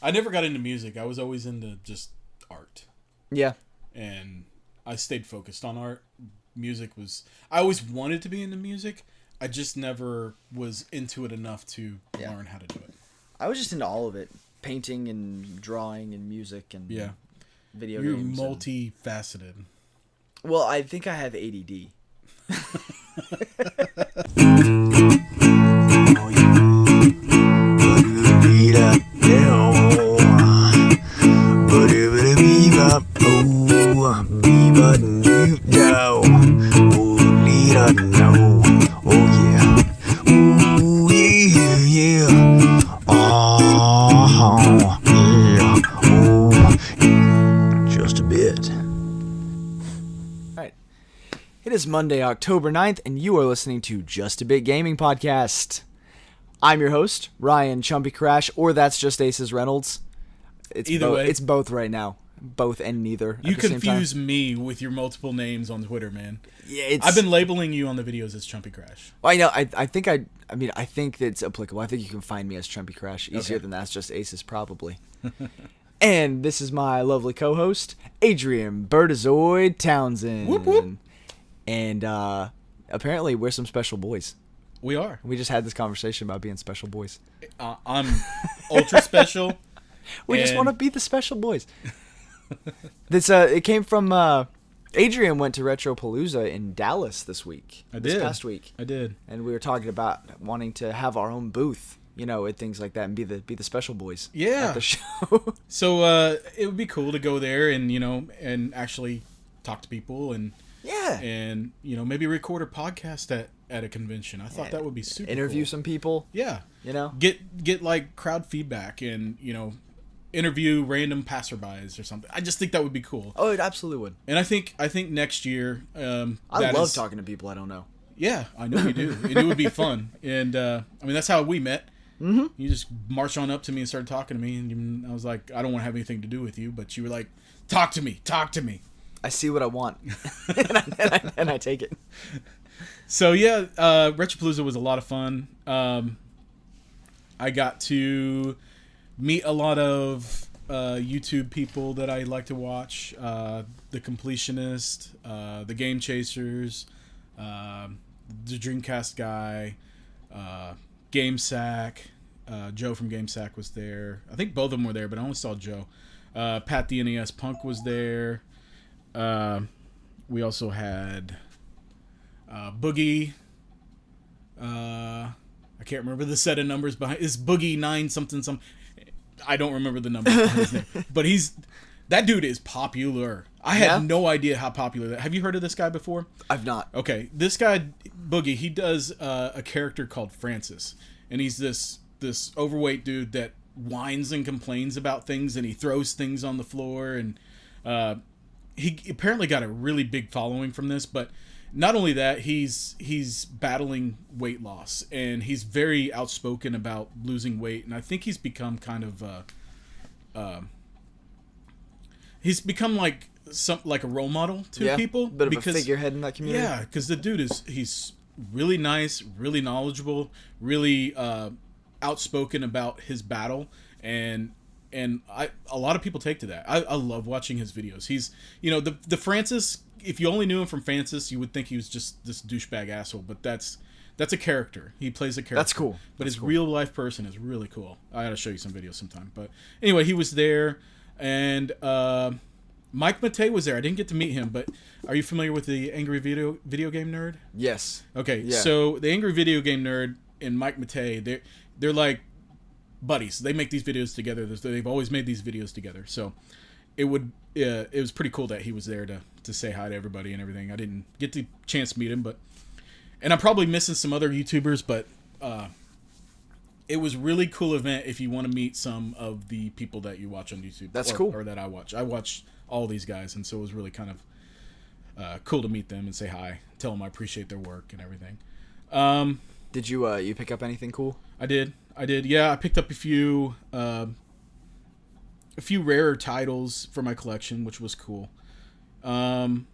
I never got into music. I was always into just art. Yeah. And I stayed focused on art. I always wanted to be into music. I just never was into it enough to learn how to do it. I was just into all of it. Painting and drawing and music and video games. You're multifaceted. Well, I think I have ADD. It is Monday, October 9th, and you are listening to Just a Bit Gaming Podcast. I'm your host, Ryan Chumpy Crash, or that's just Aces Reynolds. Either way. It's both right now. Both and neither. You confuse me with your multiple names on Twitter, man. Yeah, I've been labeling you on the videos as Chumpy Crash. Well, I know. I think it's applicable. I think you can find me as Chumpy Crash. Easier than that's just Aces, probably. And this is my lovely co-host, Adrian Bertazoid Townsend. Whoop, whoop. And apparently we're some special boys. We are. We just had this conversation about being special boys. I'm ultra special. We just want to be the special boys. It came from Adrian went to Retropalooza in Dallas this week. This past week. I did. And we were talking about wanting to have our own booth, and things like that, and be the special boys. Yeah. At the show. So it would be cool to go there and and actually talk to people and maybe record a podcast at a convention. I thought that would be super interview cool. some people. Yeah. Get like crowd feedback and interview random passerbys or something. I just think that would be cool. Oh, it absolutely would. And I think next year I love talking to people I don't know. Yeah, I know you do. And it would be fun. And that's how we met. Mm-hmm. You just marched on up to me and started talking to me, and I was like, I don't want to have anything to do with you, but you were like, talk to me. I see what I want, and I take it. So yeah, Retropalooza was a lot of fun. I got to meet a lot of YouTube people that I like to watch. The Completionist, the Game Chasers, the Dreamcast guy, GameSack. Joe from GameSack was there. I think both of them were there, but I only saw Joe. Pat the NES Punk was there. We also had Boogie. I can't remember the set of numbers behind. It's Boogie 9 something. I don't remember the number behind his name, but that dude is popular. I had no idea how popular that. Have you heard of this guy before? I've not. Okay, this guy Boogie, he does a character called Francis, and he's this overweight dude that whines and complains about things, and he throws things on the floor, and he apparently got a really big following from this. But not only that, he's battling weight loss, and he's very outspoken about losing weight, and I think he's become kind of he's become like a role model to people, bit of a figurehead in that community. Yeah, because the dude he's really nice, really knowledgeable, really outspoken about his battle, and a lot of people take to that. I love watching his videos. He's the Francis. If you only knew him from Francis, you would think he was just this douchebag asshole. But that's a character. He plays a character. That's cool. But his real life person is really cool. I gotta show you some videos sometime. But anyway, he was there, and Mike Matei was there. I didn't get to meet him, but are you familiar with the Angry Video Game Nerd? Yes. Okay, yeah. So the Angry Video Game Nerd and Mike Matei, they're like buddies. They make these videos together. They've always made these videos together. So it was pretty cool that he was there to say hi to everybody and everything. I didn't get the chance to meet him, and I'm probably missing some other YouTubers, but it was a really cool event if you want to meet some of the people that you watch on YouTube. That's cool. Or that I watch. I watch all these guys, and so it was really kind of cool to meet them and say hi, tell them I appreciate their work and everything. Did you pick up anything cool? I did. Yeah, I picked up a few rarer titles for my collection, which was cool. And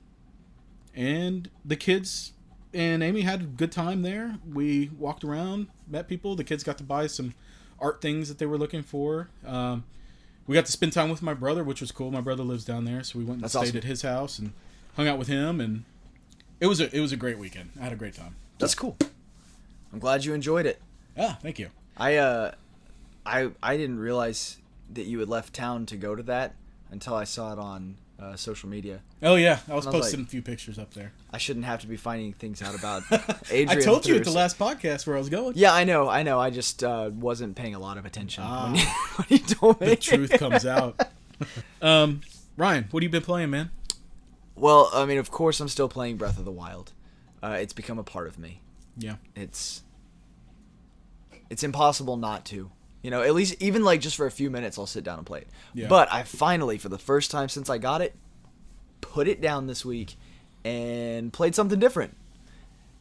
the kids and Amy had a good time there. We walked around, met people. The kids got to buy some art things that they were looking for. we got to spend time with my brother, which was cool. My brother lives down there, so we went and That's stayed awesome. at his house and hung out with him, and it was a great weekend. I had a great time. That's cool. I'm glad you enjoyed it. Yeah, thank you. I didn't realize that you had left town to go to that until I saw it on social media. Oh yeah, I was And I was posting like, a few pictures up there. I shouldn't have to be finding things out about Adrian. I told you at the Thursday. last podcast where I was going. Yeah, I know. I just wasn't paying a lot of attention when you told me. The truth comes out. Ryan, what have you been playing, man? Well, I mean, of course, I'm still playing Breath of the Wild. It's become a part of me. Yeah. It's impossible not to. You know, at least even like just for a few minutes, I'll sit down and play it. Yeah. But I finally, for the first time since I got it, put it down this week and played something different.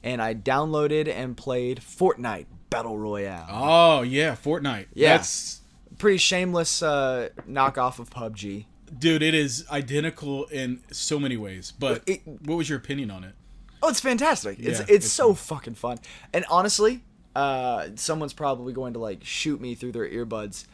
And I downloaded and played Fortnite Battle Royale. Oh yeah, Fortnite. Yeah. That's, Pretty shameless knockoff of PUBG. dude, it is identical in so many ways. But what was your opinion on it? Oh, it's fantastic. Yeah, It's so fucking fun. And honestly, someone's probably going to like shoot me through their earbuds.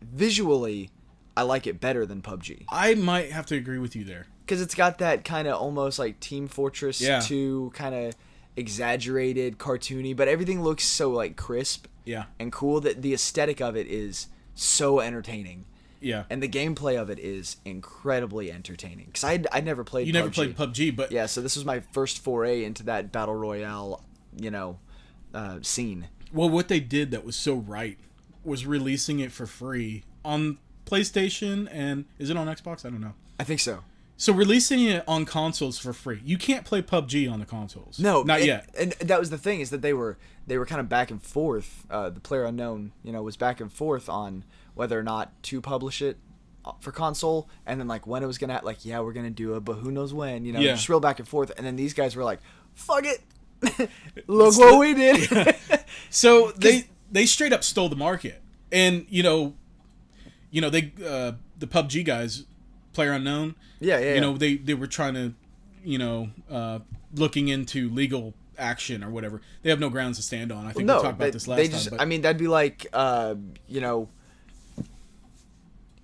Visually, I like it better than PUBG. I might have to agree with you there. Because it's got that kind of almost like Team Fortress Yeah. 2 kind of exaggerated, cartoony, but everything looks so like crisp Yeah. and cool that the aesthetic of it is so entertaining. Yeah. And the gameplay of it is incredibly entertaining. Because I'd never played You PUBG. never played PUBG, but Yeah, so this was my first foray into that Battle Royale, scene. well, what they did that was so right was releasing it for free on PlayStation, and is it on Xbox? I don't know. I think so. So releasing it on consoles for free. You can't play PUBG on the consoles. No, not yet. And that was the thing, is that they were kind of back and forth. The PlayerUnknown, was back and forth on whether or not to publish it for console, and then like when it was gonna we're gonna do it, but who knows when, Yeah. just real back and forth. And then these guys were like, "Fuck it, look what we did." Yeah. So they straight up stole the market, and they the PUBG guys, PlayerUnknown. Yeah. They were trying to, looking into legal action or whatever. They have no grounds to stand on. I think we talked about this last time. But I mean, that'd be like,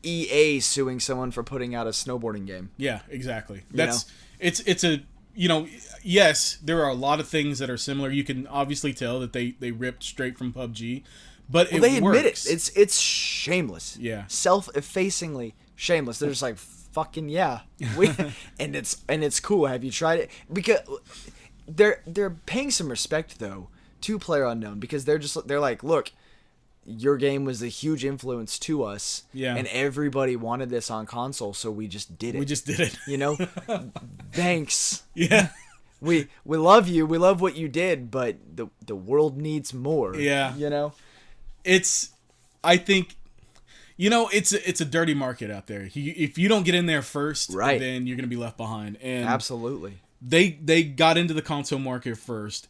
EA suing someone for putting out a snowboarding game. yeah, exactly. It's a yes, there are a lot of things that are similar. You can obviously tell that they ripped straight from PUBG, but Well, they admit works. it. It's shameless. Yeah. Self-effacingly shameless. They're just like, fucking yeah. And it's cool. Have you tried it? Because they're paying some respect though to PlayerUnknown, because they're like, look, your game was a huge influence to us. Yeah. And everybody wanted this on console, so we just did it. We just did it. Thanks. Yeah. We love you. We love what you did, but the world needs more. Yeah. I think it's a dirty market out there. If you don't get in there first, Right. then you're going to be left behind. And Absolutely. they got into the console market first.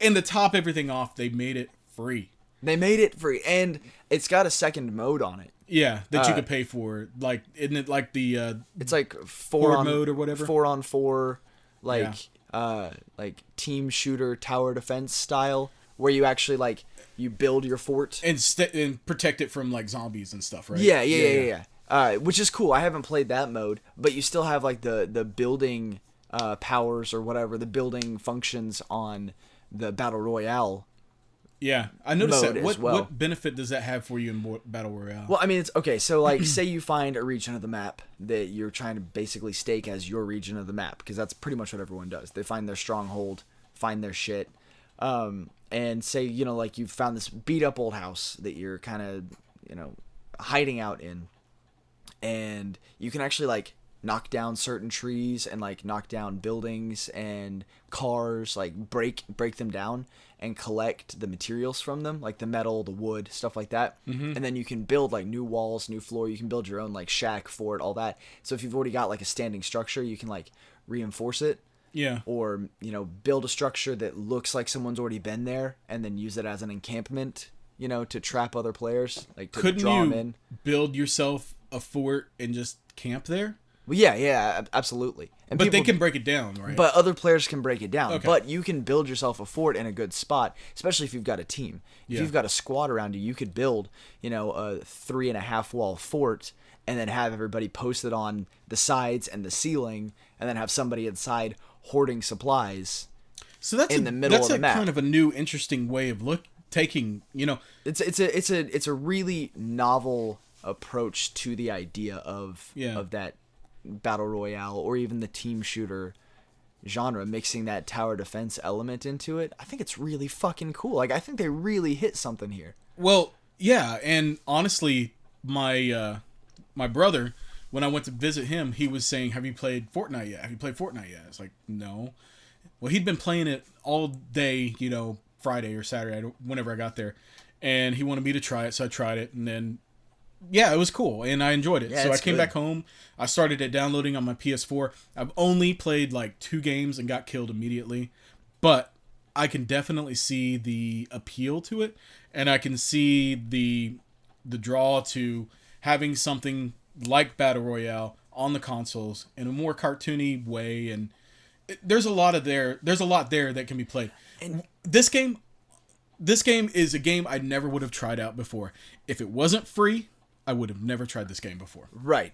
And to top everything off, they made it free. They made it free, and it's got a second mode on it. Yeah, that you could pay for. Like, isn't it like the It's like four horde on mode or whatever? 4-on-4, like team shooter tower defense style, where you actually you build your fort and protect it from like zombies and stuff, right? Yeah. Which is cool. I haven't played that mode, but you still have like the building powers or whatever, the building functions on the Battle Royale. Yeah, I noticed Mode that. as well. What benefit does that have for you in Battle Royale? Well, I mean, it's okay. So, like, say you find a region of the map that you're trying to basically stake as your region of the map, because that's pretty much what everyone does. They find their stronghold, find their shit, and say, like you've found this beat up old house that you're kind of, hiding out in, and you can actually like knock down certain trees and like knock down buildings and cars, like break them down and collect the materials from them, like the metal, the wood, stuff like that. And then you can build like new walls, new floor. You can build your own like shack, fort, all that. So if you've already got like a standing structure, you can like reinforce it. Yeah. Or, build a structure that looks like someone's already been there and then use it as an encampment, to trap other players, like to Couldn't draw them you in. build yourself a fort and just camp there? Well, yeah, absolutely. And But they can break it down, right? But other players can break it down. Okay. But you can build yourself a fort in a good spot, especially if you've got a team. If Yeah. you've got a squad around you, you could build, a 3.5 wall fort and then have everybody posted on the sides and the ceiling, and then have somebody inside hoarding supplies. So that's in the middle of the map. Kind of a new, interesting way of taking. It's a really novel approach to the idea of that battle royale or even the team shooter genre, mixing that tower defense element into it. I think it's really fucking cool. Like, I think they really hit something here. Well, yeah, and honestly, my brother, when I went to visit him, he was saying, "Have you played Fortnite yet? Have you played Fortnite yet?" It's like, "No." Well, he'd been playing it all day, Friday or Saturday, whenever I got there, and he wanted me to try it, so I tried it, and then, yeah, it was cool, and I enjoyed it. So I came back home, I started it downloading on my PS4. I've only played like 2 games and got killed immediately, but I can definitely see the appeal to it, and I can see the draw to having something like Battle Royale on the consoles in a more cartoony way, and there's a lot there that can be played. And this game is a game I never would have tried out before. If it wasn't free, I would have never tried this game before. Right.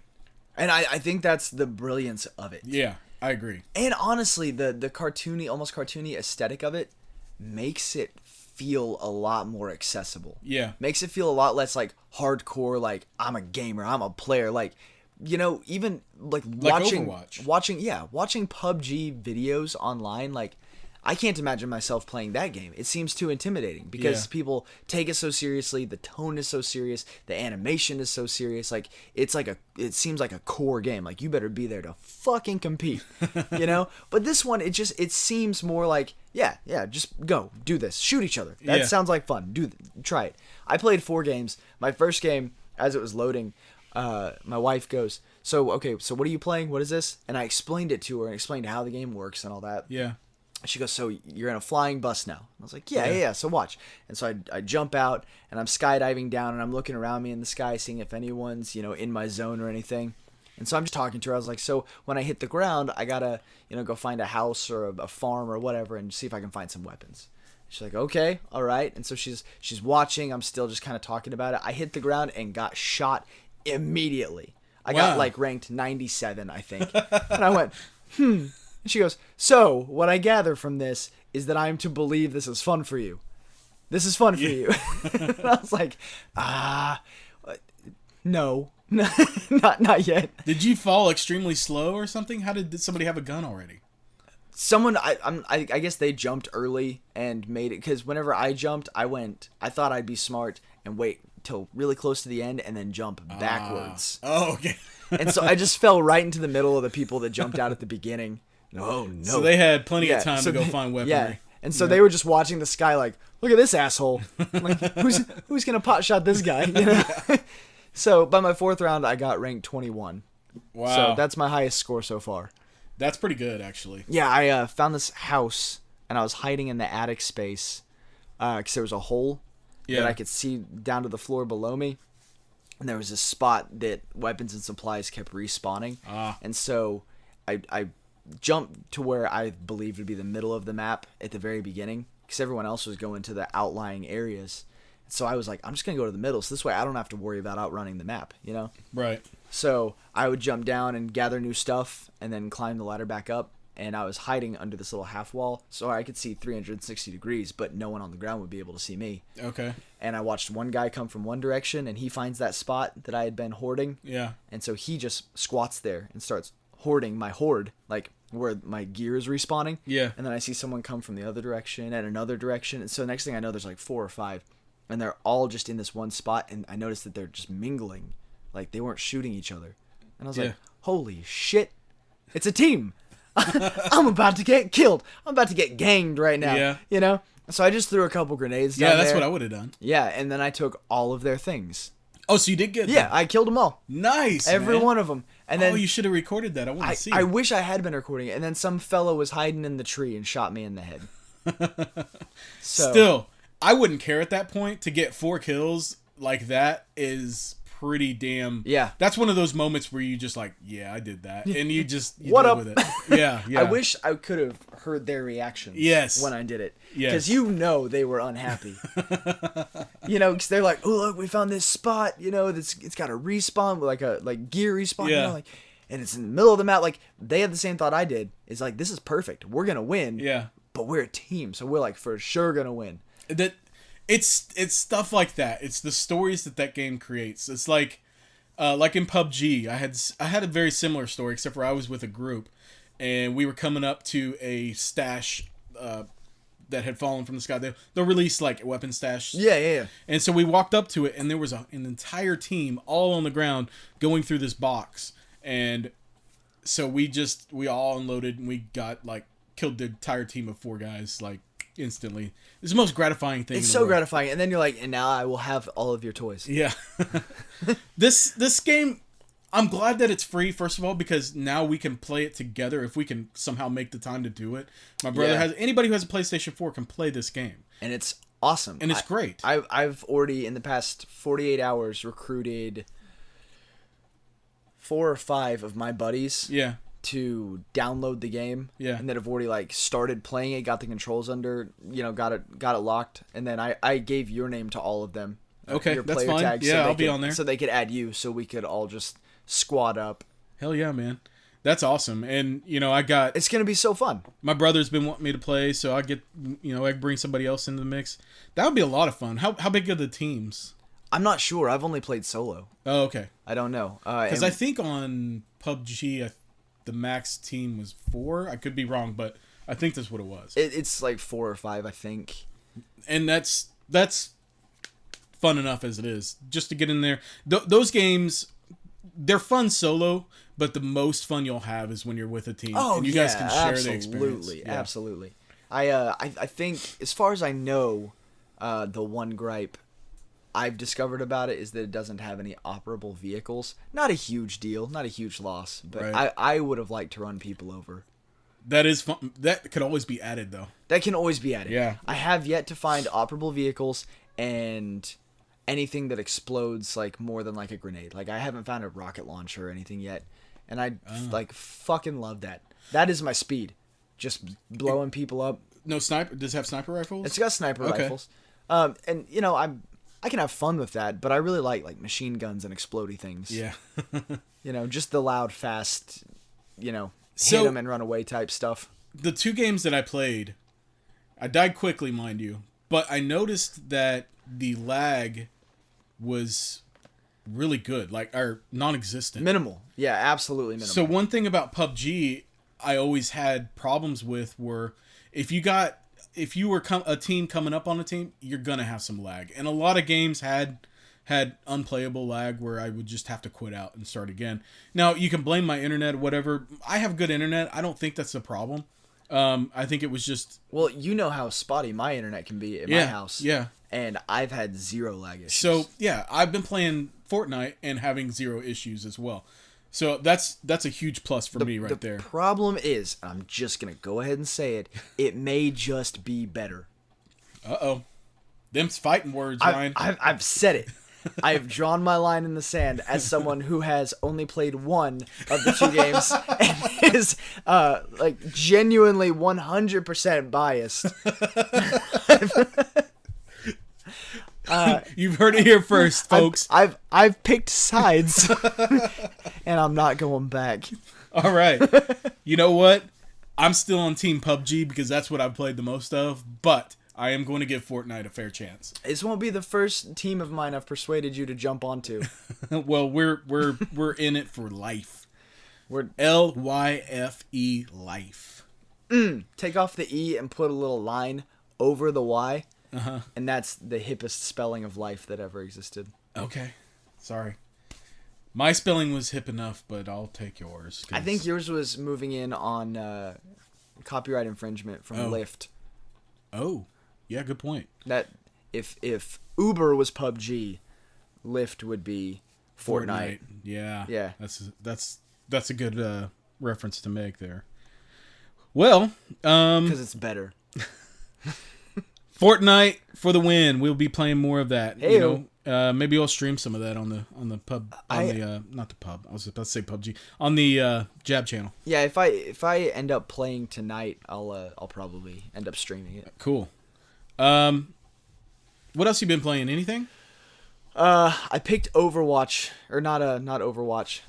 And I think that's the brilliance of it. Yeah, I agree. And honestly, the cartoony, almost cartoony aesthetic of it makes it feel a lot more accessible. Yeah. Makes it feel a lot less like hardcore, like I'm a gamer, I'm a player, like, even like watching PUBG videos online, like, I can't imagine myself playing that game. It seems too intimidating because people take it so seriously. The tone is so serious. The animation is so serious. Like, it seems like a core game. Like, you better be there to fucking compete, But this one, it seems more like, just go, do this, shoot each other. That sounds like fun. Try it. I played 4 games. My first game, as it was loading, my wife goes, so what are you playing? What is this? And I explained it to her and explained how the game works and all that. Yeah. She goes, so you're in a flying bus now? I was like, yeah, so watch. And so I jump out, and I'm skydiving down, and I'm looking around me in the sky, seeing if anyone's, in my zone or anything. And so I'm just talking to her. I was like, so when I hit the ground, I gotta, go find a house or a farm or whatever and see if I can find some weapons. She's like, okay, all right. And so she's watching. I'm still just kind of talking about it. I hit the ground and got shot immediately. I got like ranked 97, I think. And I went, And she goes, so what I gather from this is that I'm to believe this is fun for you. This is fun for you. And I was like, no, not yet. Did you fall extremely slow or something? Did somebody have a gun already? Someone, I guess they jumped early and made it, because whenever I jumped, I thought I'd be smart and wait till really close to the end and then jump backwards. Oh, okay. And so I just fell right into the middle of the people that jumped out at the beginning. Oh, no. So they had plenty of time to go find weaponry. Yeah. And so they were just watching the sky like, look at this asshole. Like, who's going to pot shot this guy? So by my 4th round, I got ranked 21. Wow. So that's my highest score so far. That's pretty good, actually. Yeah, I found this house, and I was hiding in the attic space because there was a hole that I could see down to the floor below me. And there was a spot that weapons and supplies kept respawning. And so I jumped to where I believed would be the middle of the map at the very beginning, because everyone else was going to the outlying areas. So I was like, I'm just going to go to the middle, so this way I don't have to worry about outrunning the map, Right. So I would jump down and gather new stuff and then climb the ladder back up. And I was hiding under this little half wall so I could see 360 degrees, but no one on the ground would be able to see me. Okay. And I watched one guy come from one direction, and he finds that spot that I had been hoarding. Yeah. And so he just squats there and starts hoarding my hoard, like where my gear is respawning. Yeah. And then I see someone come from the other direction and another direction. And so next thing I know, there's like 4 or 5. And they're all just in this one spot. And I noticed that they're just mingling. Like, they weren't shooting each other. And I was like, holy shit. It's a team. I'm about to get killed. I'm about to get ganged right now. Yeah. So I just threw a couple grenades down there. Yeah, that's what I would have done. Yeah, and then I took all of their things. Oh, so you did get them? Yeah, I killed them all. Nice, Every man. one of them. And then, you should have recorded that. I want to see I it. wish I had been recording it. And then some fellow was hiding in the tree and shot me in the head. Still, I wouldn't care at that point. To get 4 kills like that is pretty damn. Yeah. That's one of those moments where you just like, yeah, I did that, and you What deal up? with it. Yeah, yeah. I wish I could have heard their reactions. Yes. When I did it. Yes. Because they were unhappy. Because they're like, oh look, we found this spot. It's got a respawn with like gear respawn. Yeah. And it's in the middle of the map. Like they had the same thought I did. It's like this is perfect. We're gonna win. Yeah. But we're a team, so we're like for sure gonna win. That it's stuff like that. It's the stories that game creates. It's like in PUBG, I had a very similar story, except for I was with a group, and we were coming up to a stash that had fallen from the sky. They'll release like weapon stash. Yeah. And so we walked up to it, and there was an entire team all on the ground going through this box, and so we all unloaded, and we got killed the entire team of 4 guys instantly. It's the most gratifying thing. It's so gratifying, and then you're like, and now I will have all of your toys. Yeah. This game, I'm glad that it's free, first of all, because now we can play it together if we can somehow make the time to do it. My brother anybody who has a PlayStation 4 can play this game. And it's awesome. And it's great. I've already, in the past 48 hours, recruited 4 or 5 of my buddies. Yeah. To download the game, and then have already started playing it, got the controls under, got it locked, and then I gave your name to all of them. Okay, your that's player fine. tag, Yeah, I'll be on there, so they could add you, so we could all just squad up. Hell yeah, man, that's awesome. And I got it's gonna be so fun. My brother's been wanting me to play, so I get I can bring somebody else into the mix. That would be a lot of fun. How big are the teams? I'm not sure. I've only played solo. Oh, okay. I don't know. Because I think on PUBG, the max team was 4. I could be wrong, but I think that's what it was. It's like 4 or 5, I think. And that's fun enough as it is. Just to get in there. Those games, they're fun solo, but the most fun you'll have is when you're with a team. Oh, and you guys can share the experience. Absolutely. I think, as far as I know, the one gripe I've discovered about it is that it doesn't have any operable vehicles. Not a huge deal, not a huge loss, but right. I would have liked to run people over. That is fun. That could always be added, though. That can always be added. Yeah. I have yet to find operable vehicles and anything that explodes more than a grenade. I haven't found a rocket launcher or anything yet, and I fucking love that. That is my speed, just blowing people up. No sniper. Does it have sniper rifles? It's got sniper rifles, and I can have fun with that, but I really like machine guns and explodey things. Yeah. Just the loud, fast, hit them and run away type stuff. The 2 games that I played, I died quickly, mind you, but I noticed that the lag was really good, or non-existent. Minimal. Yeah, absolutely minimal. So one thing about PUBG I always had problems with were if you were a team coming up on a team, you're gonna have some lag, and a lot of games had unplayable lag where I would just have to quit out and start again. Now you can blame my internet or whatever. I have good internet. I don't think that's the problem. I think it was just you know how spotty my internet can be at my house. Yeah, and I've had 0 lag issues. So yeah, I've been playing Fortnite and having 0 issues as well. So that's a huge plus for me right there. The problem is, I'm just going to go ahead and say it, it may just be better. Uh-oh. Them's fighting words, Ryan. I've said it. I have drawn my line in the sand as someone who has only played 1 of the 2 games and is genuinely 100% biased. You've heard it here first, folks. I've picked sides, and I'm not going back. All right. You know what? I'm still on Team PUBG because that's what I've played the most of, but I am going to give Fortnite a fair chance. This won't be the first team of mine I've persuaded you to jump onto. Well, we're in it for life. We're LYFE life. Take off the E and put a little line over the Y. Uh-huh. And that's the hippest spelling of life that ever existed. Okay. Sorry. My spelling was hip enough, but I'll take yours. I think yours was moving in on copyright infringement from Lyft. Oh. Yeah, good point. That if Uber was PUBG, Lyft would be Fortnite. Yeah. Yeah. That's a good reference to make there. Well, because it's better. Fortnite for the win. We'll be playing more of that. Hey-o. You know, Maybe I'll stream some of that on the pub not the pub. I was about to say PUBG on the Jab channel. Yeah, if I end up playing tonight, I'll probably end up streaming it. Cool. What else you been playing? Anything? I picked Overwatch, or not Overwatch.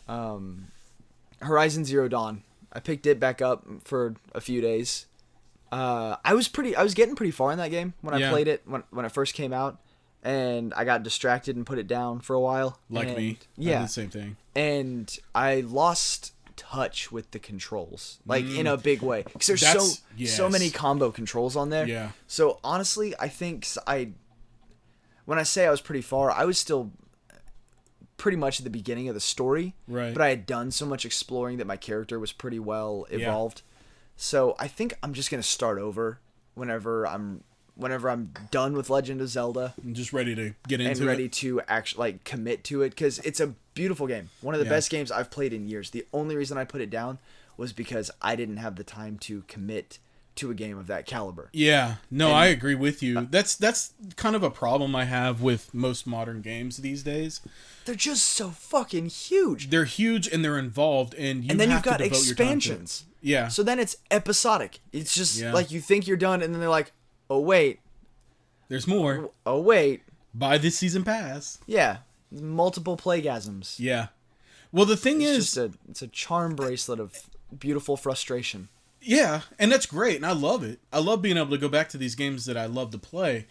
Horizon Zero Dawn. I picked it back up for a few days. I was getting pretty far in that game when I played it when it first came out, and I got distracted and put it down for a while. Like me. Yeah. I did the same thing. And I lost touch with the controls, like in a big way, because there's so many combo controls on there. Yeah. So honestly, I think when I say I was pretty far, I was still pretty much at the beginning of the story. Right. But I had done so much exploring that my character was pretty well evolved. Yeah. So I think I'm just gonna start over whenever I'm done with Legend of Zelda. I'm just ready to get into it. And ready to actually commit to it, because it's a beautiful game. One of the best games I've played in years. The only reason I put it down was because I didn't have the time to commit to a game of that caliber. Yeah, no, I agree with you. That's kind of a problem I have with most modern games these days. They're just so fucking huge. They're huge and they're involved, and then have you've got to devote expansions. Your time to it. Yeah. So then it's episodic. It's just like you think you're done, and then they're like, "Oh wait, there's more. Oh wait, buy this season pass." Yeah, multiple playgasms. Yeah. Well, the thing it's a charm bracelet of beautiful frustration. Yeah, and that's great, and I love it. I love being able to go back to these games that I love to play.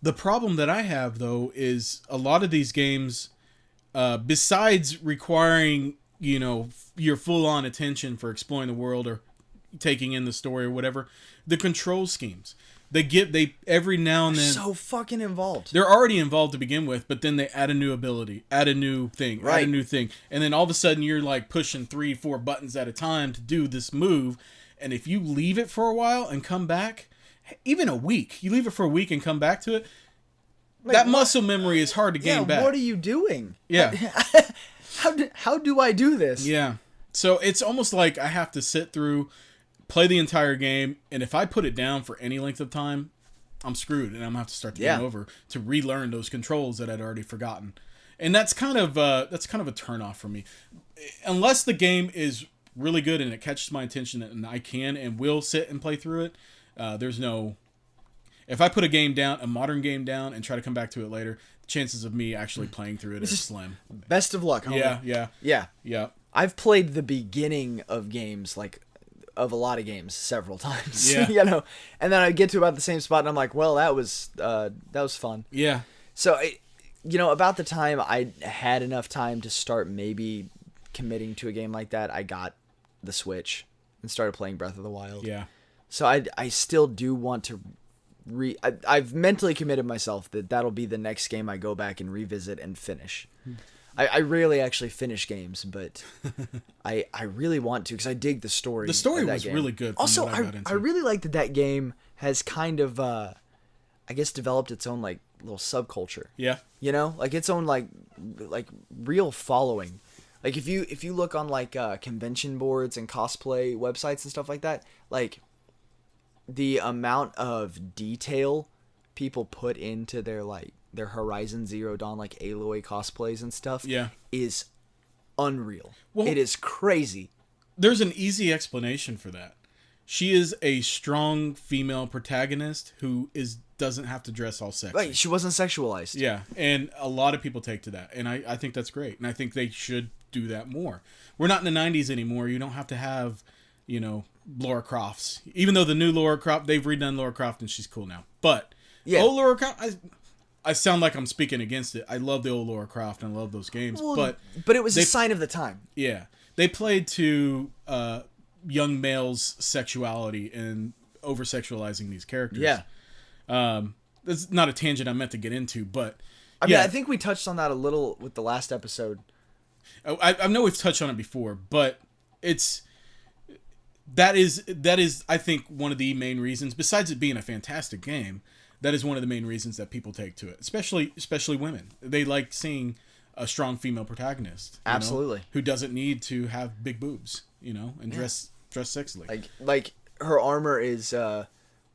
The problem that I have, though, is a lot of these games, besides requiring, your full-on attention for exploring the world or taking in the story or whatever, the control schemes. They every now and then... so fucking involved. They're already involved to begin with, but then they add a new ability, add a new thing, add a new thing. And then all of a sudden you're like pushing 3-4 buttons at a time to do this move. And if you leave it for a while and come back, even a week, you leave it for a week and come back to it, that muscle memory is hard to gain back. What are you doing? Yeah. How do I do this? Yeah. So it's almost like I have to sit through, play the entire game, and if I put it down for any length of time, I'm screwed, and I'm gonna have to start the game over to relearn those controls that I'd already forgotten. And that's kind of a turnoff for me, unless the game is really good and it catches my attention and I can and will sit and play through it. There's no... If I put a modern game down and try to come back to it later, the chances of me actually playing through it is slim. Best of luck, homie. Yeah. I've played the beginning of games, of a lot of games, several times. Yeah. And then I get to about the same spot and I'm like, well, that was fun. Yeah. So, about the time I had enough time to start maybe committing to a game like that, I got the Switch and started playing Breath of the Wild. Yeah. So I still do want to I've mentally committed myself that that'll be the next game I go back and revisit and finish. I rarely actually finish games, but I really want to, because I dig the story. The story was really good. Also, I really like that game has kind of, I guess, developed its own little subculture. Yeah. Its own real following. If you look on convention boards and cosplay websites and stuff like that, the amount of detail people put into their Horizon Zero Dawn Aloy cosplays and stuff is unreal. Well, it is crazy. There's an easy explanation for that. She is a strong female protagonist who doesn't have to dress all sexy. Right, she wasn't sexualized. Yeah, and a lot of people take to that, and I think that's great, and I think they should do that more. We're not in the 90s anymore. You don't have to have, Lara Croft's. Even though the new Lara Croft, they've redone Lara Croft and she's cool now. But old Lara Croft, I sound like I'm speaking against it. I love the old Lara Croft and I love those games. Well, but it was a sign of the time. Yeah. They played to young males' sexuality and over-sexualizing these characters. Yeah. That's not a tangent I meant to get into, but... I mean, I think we touched on that a little with the last episode. I know we've touched on it before, but that is I think one of the main reasons, besides it being a fantastic game, that is one of the main reasons that people take to it, especially women. They like seeing a strong female protagonist. Absolutely. Who doesn't need to have big boobs, and dress sexily. Like her armor is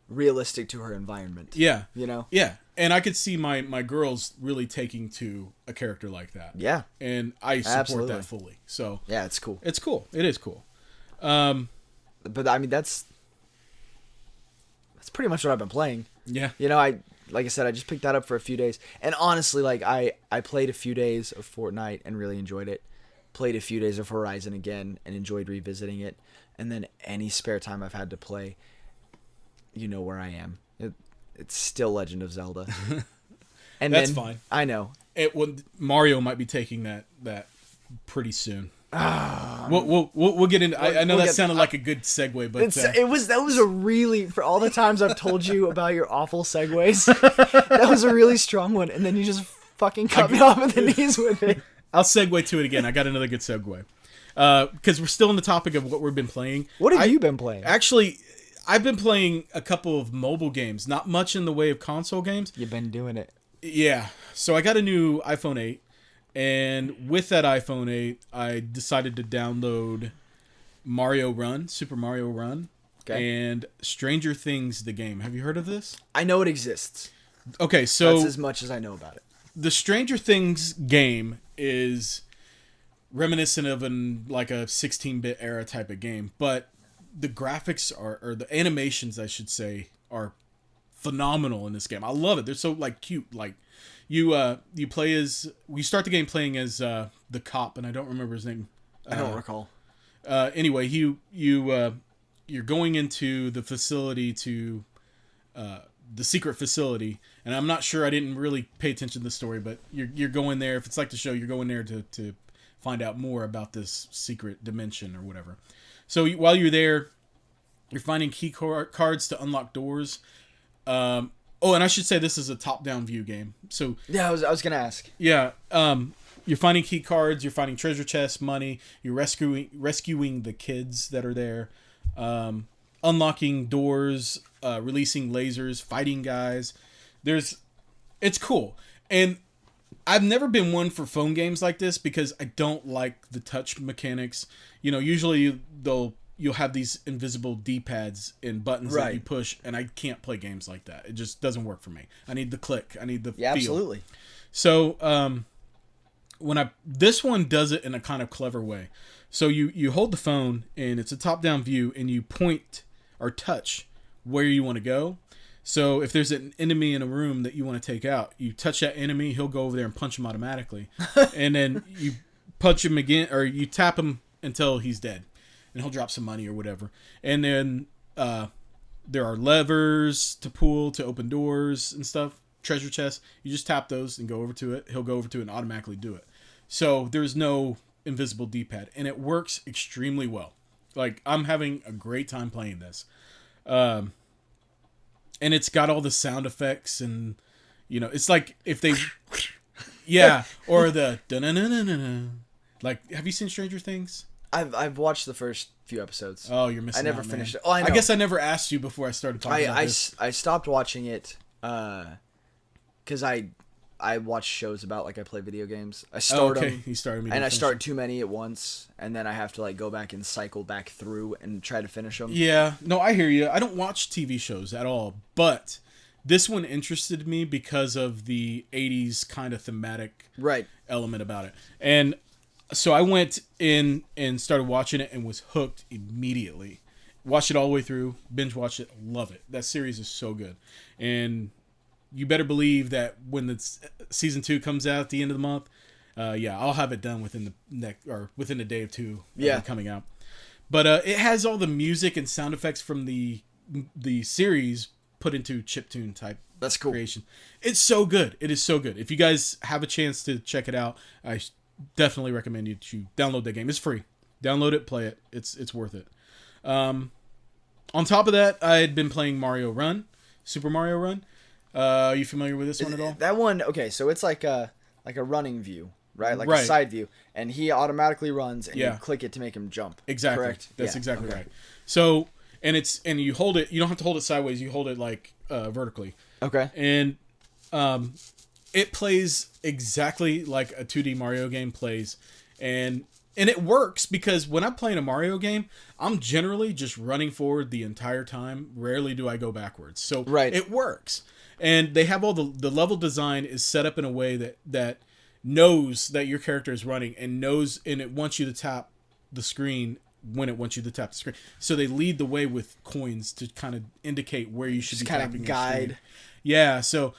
realistic to her environment. Yeah. You know? Yeah. And I could see my girls really taking to a character like that. Yeah. And I support that fully. So yeah, it's cool. It's cool. It is cool. But I mean, that's pretty much what I've been playing. Yeah. You know, like I said, I just picked that up for a few days. And honestly, like I played a few days of Fortnite and really enjoyed it. Played a few days of Horizon again and enjoyed revisiting it. And then any spare time I've had to play, you know where I am. It's still Legend of Zelda. And that's fine. I know. Mario might be taking that pretty soon. We'll get into. I know that sounded like a good segue, but that was a really, for all the times I've told you about your awful segues, that was a really strong one, and then you just fucking cut me off at the knees with it. I'll segue to it again. I got another good segue because we're still on the topic of what we've been playing. What have you been playing? Actually, I've been playing a couple of mobile games, not much in the way of console games. You've been doing it. Yeah. So I got a new iPhone 8. And with that iPhone 8, I decided to download Super Mario Run, and Stranger Things, the game. Have you heard of this? I know it exists. Okay, so that's as much as I know about it. The Stranger Things game is reminiscent of like a 16-bit era type of game, but the graphics or the animations, I should say, are phenomenal in this game. I love it. They're so like cute, like. You play as we start the game playing as the cop, and I don't remember his name. I don't recall. Anyway, you're going into the facility to the secret facility, and I'm not sure. I didn't really pay attention to the story, but you're going there. If it's like the show, you're going there to find out more about this secret dimension or whatever. So while you're there, you're finding key cards to unlock doors. Oh, and I should say this is a top-down view game. So yeah, I was gonna ask. Yeah, you're finding key cards, you're finding treasure chests, money, you're rescuing the kids that are there, unlocking doors, releasing lasers, fighting guys. It's cool, and I've never been one for phone games like this because I don't like the touch mechanics. You know, usually you'll have these invisible D-pads and buttons that you push, and I can't play games like that. It just doesn't work for me. I need the click. I need the feel. Absolutely. So this one does it in a kind of clever way. So you hold the phone, and it's a top-down view, and you point or touch where you want to go. So if there's an enemy in a room that you want to take out, you touch that enemy, he'll go over there and punch him automatically. And then you punch him again, or you tap him until he's dead. And he'll drop some money or whatever. And then there are levers to pull to open doors and stuff. Treasure chests. You just tap those and go over to it. He'll go over to it and automatically do it. So there's no invisible D-pad. And it works extremely well. Like, I'm having a great time playing this. And it's got all the sound effects and, you know, it's like if they... Yeah. Or the... Like, have you seen Stranger Things? I've watched the first few episodes. Oh, you're missing out. I never finished it. Oh, I know. I guess I never asked you before I started talking about this. I stopped watching it because I watch shows about, like, I play video games. I start them. You started me. And I start too many at once, and then I have to, like, go back and cycle back through and try to finish them. Yeah. No, I hear you. I don't watch TV shows at all, but this one interested me because of the 80s kind of thematic element about it. And so I went in and started watching it and was hooked immediately. Watched it all the way through, binge watched it, love it. That series is so good. And you better believe that when the season 2 comes out at the end of the month, I'll have it done within within a day or two of coming out. But it has all the music and sound effects from the series put into chiptune type. That's cool. Creation. It's so good. It is so good. If you guys have a chance to check it out, I definitely recommend you to download that game. It's free. Download it, play it. It's worth it. On top of that, I had been playing Super Mario Run. Are you familiar with this one at all? That one, okay, so it's like a running view, right? Like a side view, and he automatically runs, and you click it to make him jump. Exactly. Correct? That's exactly right. So, and you hold it. You don't have to hold it sideways. You hold it like vertically. Okay. And it plays exactly like a 2D Mario game plays, and And it works because when I'm playing a Mario game, I'm generally just running forward the entire time. Rarely do I go backwards. So it works. And they have all the level design is set up in a way that knows that your character is running and it wants you to tap the screen when it wants you to tap the screen. So they lead the way with coins to kind of indicate where you should be tapping. Kind of guide. Yeah, so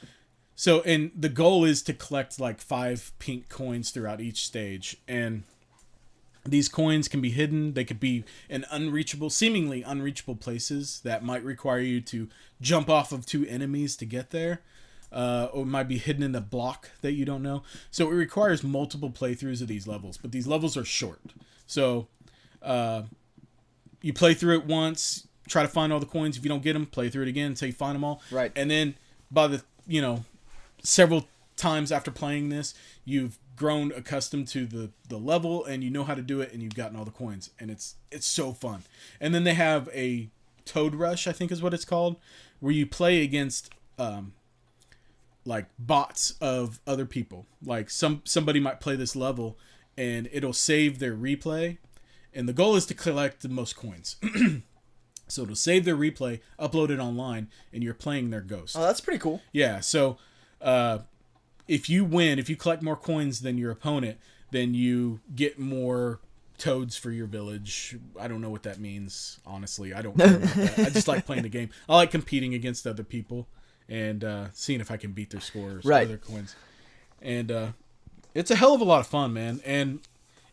and the goal is to collect like 5 pink coins throughout each stage, and these coins can be hidden. They could be in seemingly unreachable places that might require you to jump off of 2 enemies to get there. Or it might be hidden in a block that you don't know. So it requires multiple playthroughs of these levels, but these levels are short. So you play through it once, try to find all the coins. If you don't get them, play through it again until you find them all. Right. And then by the, several times after playing this, you've grown accustomed to the level and you know how to do it and you've gotten all the coins. And it's so fun. And then they have a Toad Rush, I think is what it's called, where you play against like bots of other people. Like somebody might play this level and it'll save their replay. And the goal is to collect the most coins. So it'll save their replay, upload it online, and you're playing their ghost. Oh, that's pretty cool. Yeah, so if you collect more coins than your opponent, then you get more toads for your village. I don't know what that means, honestly. I don't care about that. I just like playing the game. I like competing against other people and seeing if I can beat their scores, or their coins. And it's a hell of a lot of fun, man. And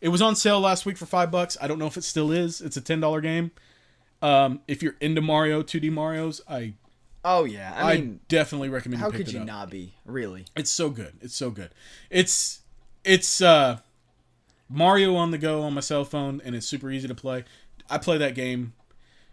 it was on sale last week for $5. I don't know if it still is. It's a $10 game. If you're into Mario, 2D Marios, I definitely recommend you pick it up. How could you not be? Really? It's so good. It's so good. It's Mario on the go on my cell phone, and it's super easy to play. I play that game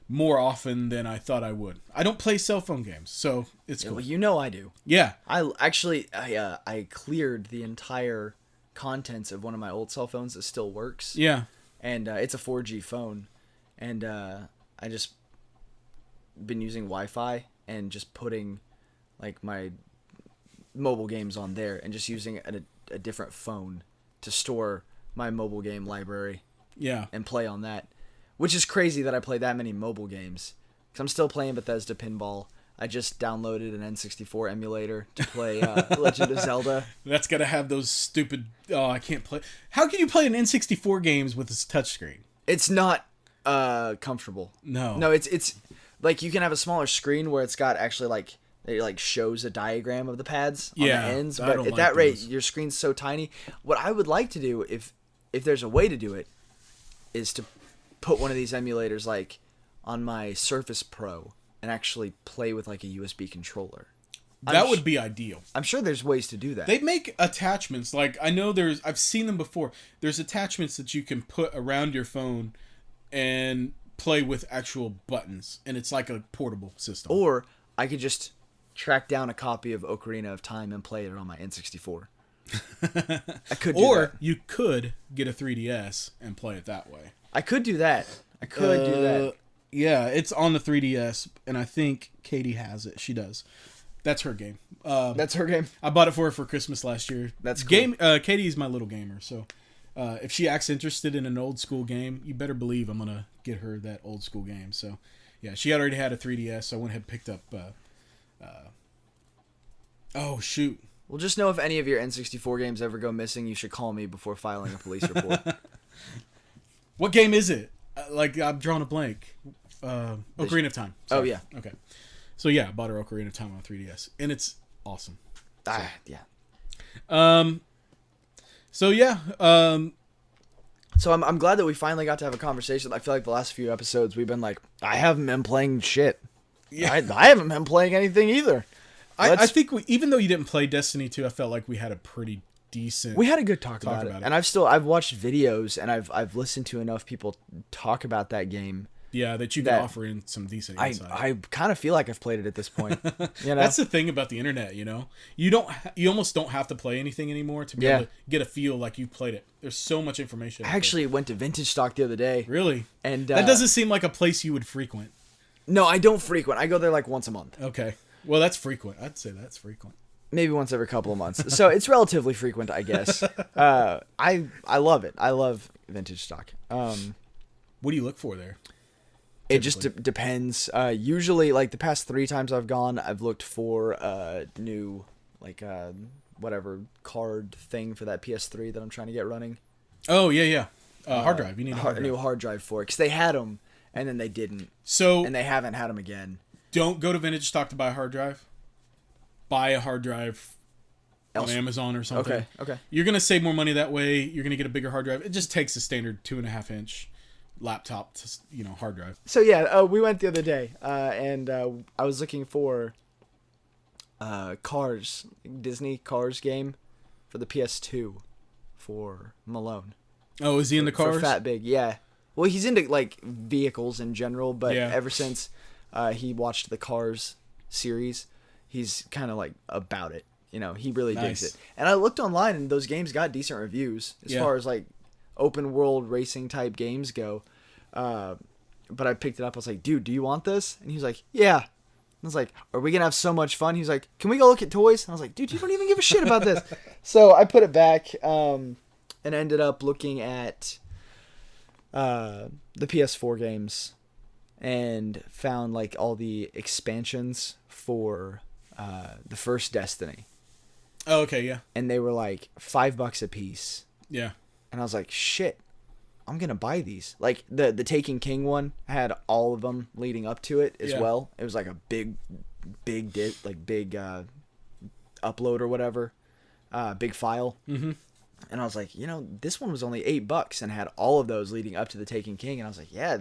more often than I thought I would. I don't play cell phone games, so it's cool. Well, I do. Yeah. I cleared the entire contents of one of my old cell phones that still works. Yeah. And it's a 4G phone, and I just been using Wi-Fi and just putting like my mobile games on there and just using a different phone to store my mobile game library. Yeah. And play on that, which is crazy that I play that many mobile games. Because I'm still playing Bethesda Pinball. I just downloaded an N64 emulator to play Legend of Zelda. That's got to have those stupid... Oh, I can't play... How can you play an N64 games with this touchscreen? It's not comfortable. No, it's like you can have a smaller screen where it's got actually like it like shows a diagram of the pads on the ends, but at that rate your screen's so tiny. What I would like to do if there's a way to do it is to put one of these emulators like on my Surface Pro and actually play with like a USB controller. That would be ideal. I'm sure there's ways to do that. They make attachments. Like I know I've seen them before. There's attachments that you can put around your phone and play with actual buttons, and it's like a portable system. Or I could just track down a copy of Ocarina of Time and play it on my N64. I could do that. You could get a 3DS and play it that way. I could do that. Do that. Yeah, it's on the 3DS, and I think Katie has it. She does. That's her game. That's her game? I bought it for her for Christmas last year. That's cool. Katie's my little gamer, so if she acts interested in an old school game, you better believe I'm going to get her that old school game. So, yeah, she already had a 3DS, so I went ahead and picked up... oh, shoot. Well, just know if any of your N64 games ever go missing, you should call me before filing a police report. What game is it? I'm drawing a blank. Ocarina of Time. Sorry. Oh, yeah. Okay. So, yeah, I bought her Ocarina of Time on 3DS, and it's awesome. Yeah. So, yeah. So I'm glad that we finally got to have a conversation. I feel like the last few episodes we've been like, I haven't been playing shit. Yeah. I haven't been playing anything either. I think even though you didn't play Destiny 2, I felt like we had a pretty decent... We had a good talk about it. And I've watched videos and I've listened to enough people talk about that game. Yeah, that you can offer in some decent insight. I kind of feel like I've played it at this point. You know? That's the thing about the internet, you know? You almost don't have to play anything anymore to be able to get a feel like you've played it. There's so much information. I actually went to Vintage Stock the other day. Really? And that doesn't seem like a place you would frequent. No, I don't frequent. I go there like once a month. Okay. Well, that's frequent. I'd say that's frequent. Maybe once every couple of months. So it's relatively frequent, I guess. I love it. I love vintage stock. What do you look for there? It just depends. Usually, like the past 3 times I've gone, I've looked for new, like whatever card thing for that PS3 that I'm trying to get running. Oh yeah. Hard drive. You need a new hard drive for it because they had them and then they didn't. So and they haven't had them again. Don't go to vintage stock to buy a hard drive. Buy a hard drive on Amazon or something. Okay. You're gonna save more money that way. You're gonna get a bigger hard drive. It just takes a standard 2.5-inch laptop to, hard drive. So yeah, we went the other day, and I was looking for Cars, Disney Cars game for the PS2 for Malone. Oh, is he into cars? For Fat Big, yeah. Well, he's into like vehicles in general, but yeah. Ever since he watched the Cars series, he's kind of like about it. He really digs it. And I looked online, and those games got decent reviews as far as like open world racing type games go. But I picked it up. I was like, dude, do you want this? And he was like, yeah. I was like, are we going to have so much fun? He was like, can we go look at toys? And I was like, dude, you don't even give a shit about this. So I put it back, and ended up looking at the PS4 games and found like all the expansions for the first Destiny. Oh, okay, yeah. And they were like $5 a piece. Yeah. And I was like, shit, I'm going to buy these. Like the Taken King one had all of them leading up to it as well. It was like a big upload or whatever, big file. Mm-hmm. And I was like, this one was only $8 and had all of those leading up to the Taken King. And I was like, yeah,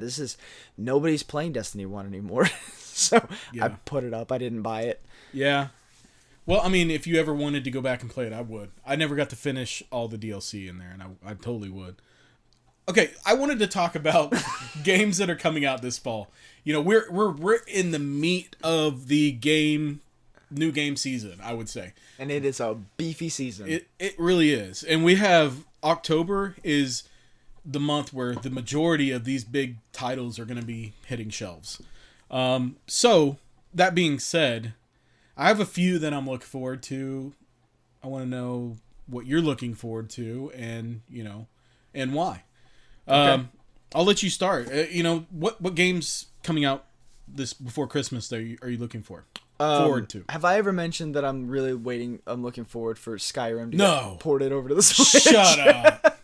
nobody's playing Destiny 1 anymore. So I put it up. I didn't buy it. Yeah. Well, I mean, if you ever wanted to go back and play it, I would. I never got to finish all the DLC in there, and I totally would. Okay, I wanted to talk about games that are coming out this fall. We're in the meat of the new game season, I would say. And it is a beefy season. It really is. And we have October is the month where the majority of these big titles are going to be hitting shelves. So, that being said, I have a few that I'm looking forward to. I want to know what you're looking forward to and why. Okay. I'll let you start. What games coming out before Christmas are you looking forward to? Have I ever mentioned that I'm looking forward for Skyrim to get ported over to the Switch? Shut up.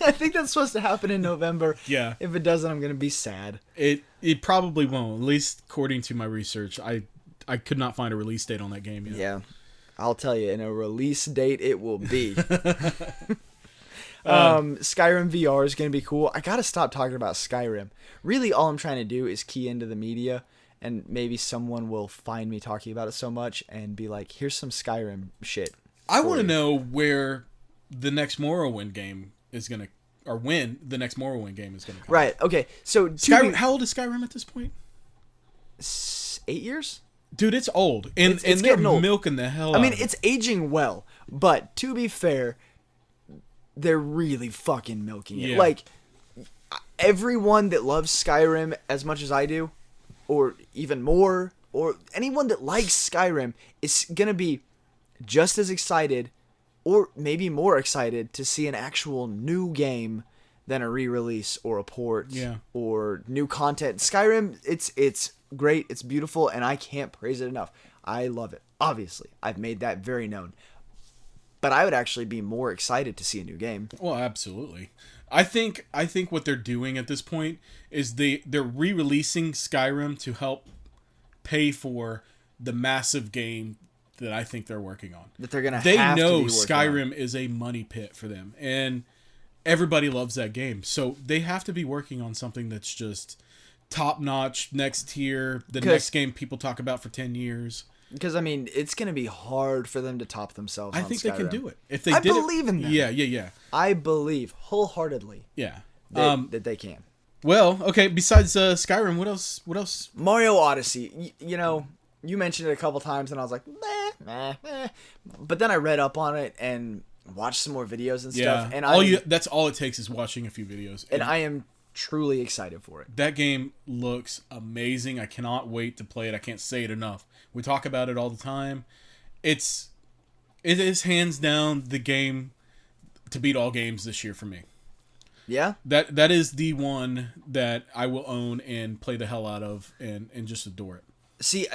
I think that's supposed to happen in November. Yeah. If it doesn't, I'm going to be sad. It probably won't, at least according to my research. I could not find a release date on that game yet. Yeah. I'll tell you, in a release date, it will be. Skyrim VR is going to be cool. I got to stop talking about Skyrim. Really, all I'm trying to do is key into the media, and maybe someone will find me talking about it so much and be like, here's some Skyrim shit. I want to know where the next Morrowind game is going to, or when the next Morrowind game is going to come. Right, okay. So how old is Skyrim at this point? 8 years? Dude, it's old. And they're milking the hell out of it. It's aging well, but to be fair, they're really fucking milking it. Yeah. Like, everyone that loves Skyrim as much as I do, or even more, or anyone that likes Skyrim is going to be just as excited, or maybe more excited, to see an actual new game than a re-release or a port or new content. Skyrim, it's great, it's beautiful, and I can't praise it enough. I love it. Obviously, I've made that very known. But I would actually be more excited to see a new game. Well, absolutely. I think what they're doing at this point is they're re-releasing Skyrim to help pay for the massive game that I think they're working on. That they're gonna. They know Skyrim is a money pit for them, and everybody loves that game. So they have to be working on something that's just top notch, next tier, the next game people talk about for 10 years. Because, it's going to be hard for them to top themselves on Skyrim. I think they can do it. If they I believe in them. Yeah. I believe wholeheartedly that they can. Well, okay, besides Skyrim, what else? Mario Odyssey. You mentioned it a couple times, and I was like, meh. But then I read up on it and watched some more videos and stuff. And that's all it takes is watching a few videos. And I am truly excited for it. That game looks amazing. I cannot wait to play it. I can't say it enough. We talk about it all the time, it is hands down the game to beat all games this year for me. Yeah? That is the one that I will own and play the hell out of and just adore it. See,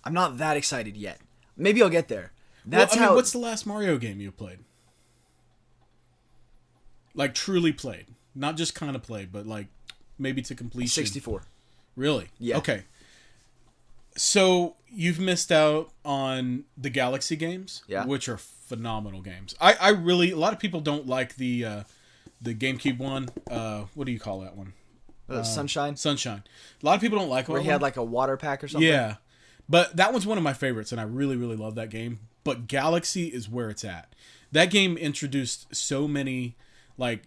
I'm not that excited yet. Maybe I'll get there. What's the last Mario game you played? Like, truly played. Not just kind of played, but, like, maybe to completion. 64. Really? Yeah. Okay. So, you've missed out on the Galaxy games, which are phenomenal games. I really... A lot of people don't like the GameCube one. What do you call that one? Sunshine? Sunshine. A lot of people don't like it. Where he had, like, a water pack or something? Yeah. But that one's one of my favorites, and I really, really love that game. But Galaxy is where it's at. That game introduced so many... like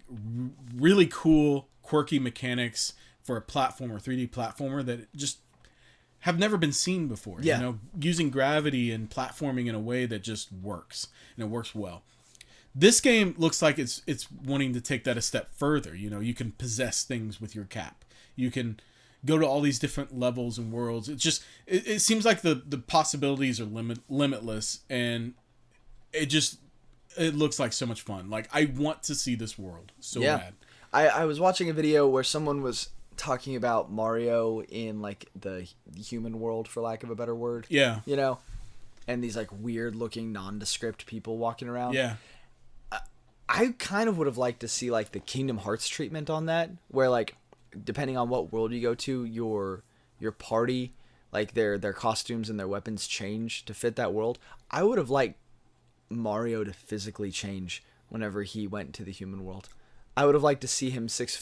really cool, quirky mechanics for a platformer, 3D platformer that just have never been seen before. Yeah. You know, using gravity and platforming in a way that just works, and it works well. This game looks like it's wanting to take that a step further. You know, you can possess things with your cap. You can go to all these different levels and worlds. It seems like the possibilities are limitless, and it looks like so much fun. Like, I want to see this world so bad. I was watching a video where someone was talking about Mario in, like, the human world, for lack of a better word. Yeah. You know? And these, like, weird-looking, nondescript people walking around. Yeah. I kind of would have liked to see, like, the Kingdom Hearts treatment on that, where, like, depending on what world you go to, your party, like, their costumes and their weapons change to fit that world. I would have liked Mario to physically change whenever he went to the human world. I would have liked to see him 6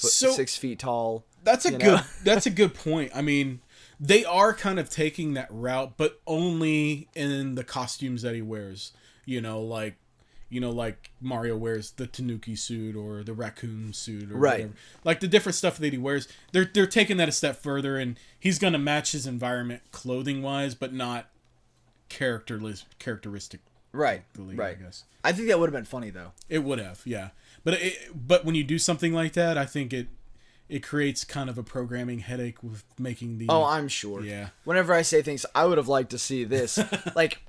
feet tall. That's a good point. I mean, they are kind of taking that route, but only in the costumes that he wears. Like Mario wears the Tanuki suit or the raccoon suit or whatever. Like the different stuff that he wears. They're taking that a step further, and he's gonna match his environment clothing wise, but not characteristic. Right. I guess. I think that would have been funny though. It would have, yeah. But when you do something like that, I think it creates kind of a programming headache with making the. Oh, I'm sure. Yeah. Whenever I say things, I would have liked to see this. Like,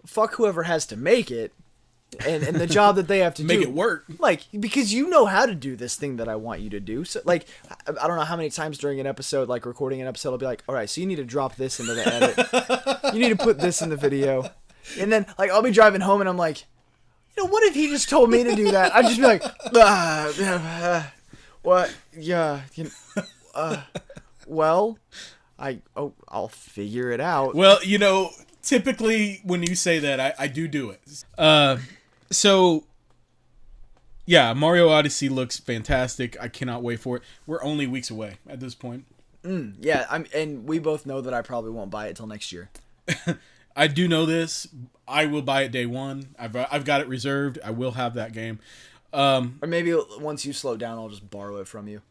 fuck whoever has to make it, and the job that they have to make it work. Like, because you know how to do this thing that I want you to do. So, like, I don't know how many times during an episode, like recording an episode, I'll be like, all right, so you need to drop this into the edit. You need to put this in the video. And then, like, I'll be driving home and I'm like, what if he just told me to do that? I'd just be like, what? Yeah. Well, I'll figure it out. Well, typically when you say that, I do it. So, yeah, Mario Odyssey looks fantastic. I cannot wait for it. We're only weeks away at this point. Yeah, and we both know that I probably won't buy it till next year. I do know this. I will buy it day one. I've got it reserved. I will have that game. Or maybe once you slow down, I'll just borrow it from you.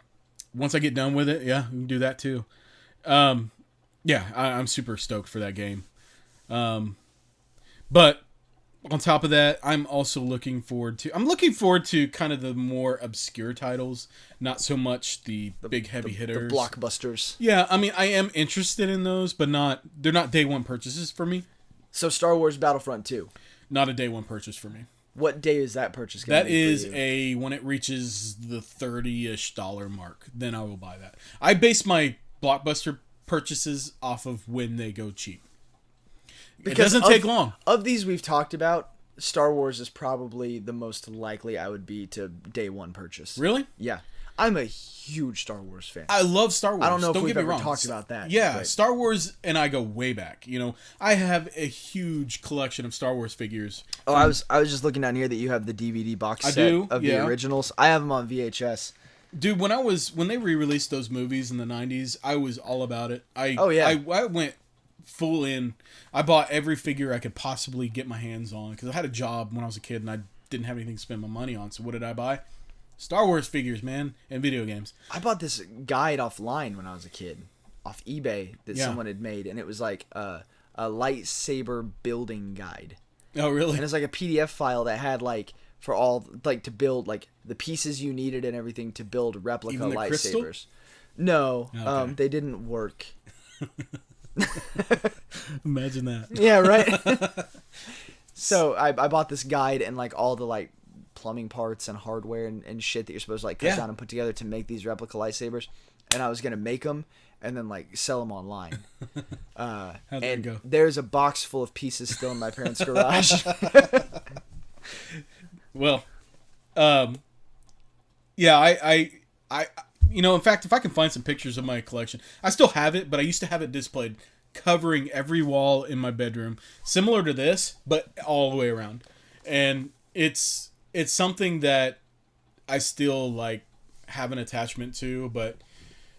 Once I get done with it, yeah, we can do that too. Yeah, I'm super stoked for that game. But on top of that, I'm also looking forward to kind of the more obscure titles, not so much the big heavy hitters. The blockbusters. Yeah, I mean, I am interested in those, but they're not day one purchases for me. So Star Wars Battlefront 2. Not a day one purchase for me. What day is that purchase going to be? That is when it reaches the $30-ish mark, then I will buy that. I base my blockbuster purchases off of when they go cheap. Because it doesn't take long. Of these we've talked about, Star Wars is probably the most likely I would be to day one purchase. Really? Yeah. I'm a huge Star Wars fan. I love Star Wars. I don't know if we've ever talked about that. Yeah, but Star Wars and I go way back. I have a huge collection of Star Wars figures. Oh, I was just looking down here that you have the DVD box set of the originals. I have them on VHS. Dude, when they re-released those movies in the 90s, I was all about it. I went full in. I bought every figure I could possibly get my hands on because I had a job when I was a kid and I didn't have anything to spend my money on. So what did I buy? Star Wars figures, man, and video games. I bought this guide offline when I was a kid, off eBay that someone had made, and it was like a lightsaber building guide. Oh, really? And it's like a PDF file that had like for all like to build like the pieces you needed and everything to build replica Even the lightsabers. crystal? No, Okay. they didn't work. Imagine that. Yeah, right. So I bought this guide and like all the like plumbing parts and hardware and shit that you're supposed to like cut down and put together to make these replica lightsabers, and I was gonna make them and then like sell them online. How'd that go? There's a box full of pieces still in my parents' garage. Well, yeah, I in fact, if I can find some pictures of my collection, I still have it, but I used to have it displayed covering every wall in my bedroom, similar to this, but all the way around. And it's something that I still like have an attachment to, but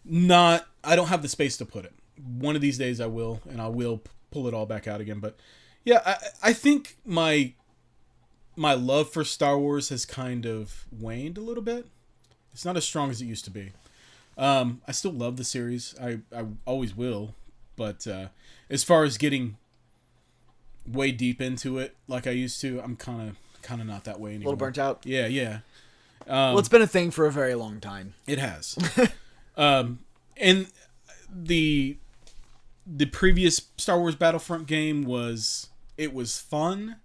I don't have the space to put it. One of these days I will, and I will pull it all back out again. But yeah, I think my love for Star Wars has kind of waned a little bit. It's not as strong as it used to be. I still love the series. I always will. But as far as getting way deep into it like I used to, I'm kind of not that way anymore. A little burnt out. Yeah. Well, it's been a thing for a very long time. It has. And the previous Star Wars Battlefront game was fun,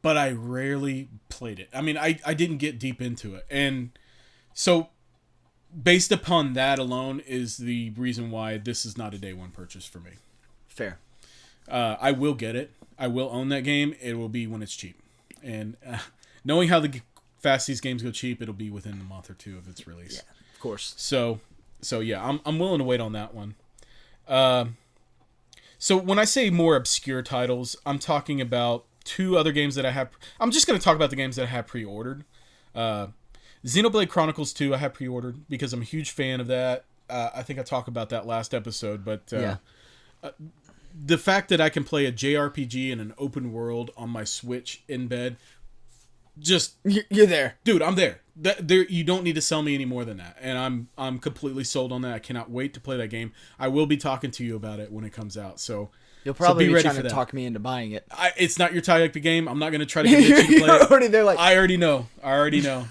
but I rarely played it. I mean, I didn't get deep into it. And so based upon that alone is the reason why this is not a day one purchase for me. Fair. I will get it. I will own that game. It will be when it's cheap. And knowing how fast these games go cheap, it'll be within a month or two of its release. Yeah, of course. So yeah, I'm willing to wait on that one. So when I say more obscure titles, I'm talking about two other games that I have. I'm just going to talk about the games that I have pre-ordered. Xenoblade Chronicles 2 I have pre-ordered because I'm a huge fan of that. I think I talked about that last episode, but the fact that I can play a JRPG in an open world on my Switch in bed, just you're there, dude. I'm there. You don't need to sell me any more than that, and I'm completely sold on that. I cannot wait to play that game. I will be talking to you about it when it comes out. So you'll probably be be trying to talk me into buying it. It's not your type of game. I'm not going to try to convince you to play it. Already there, like I already know.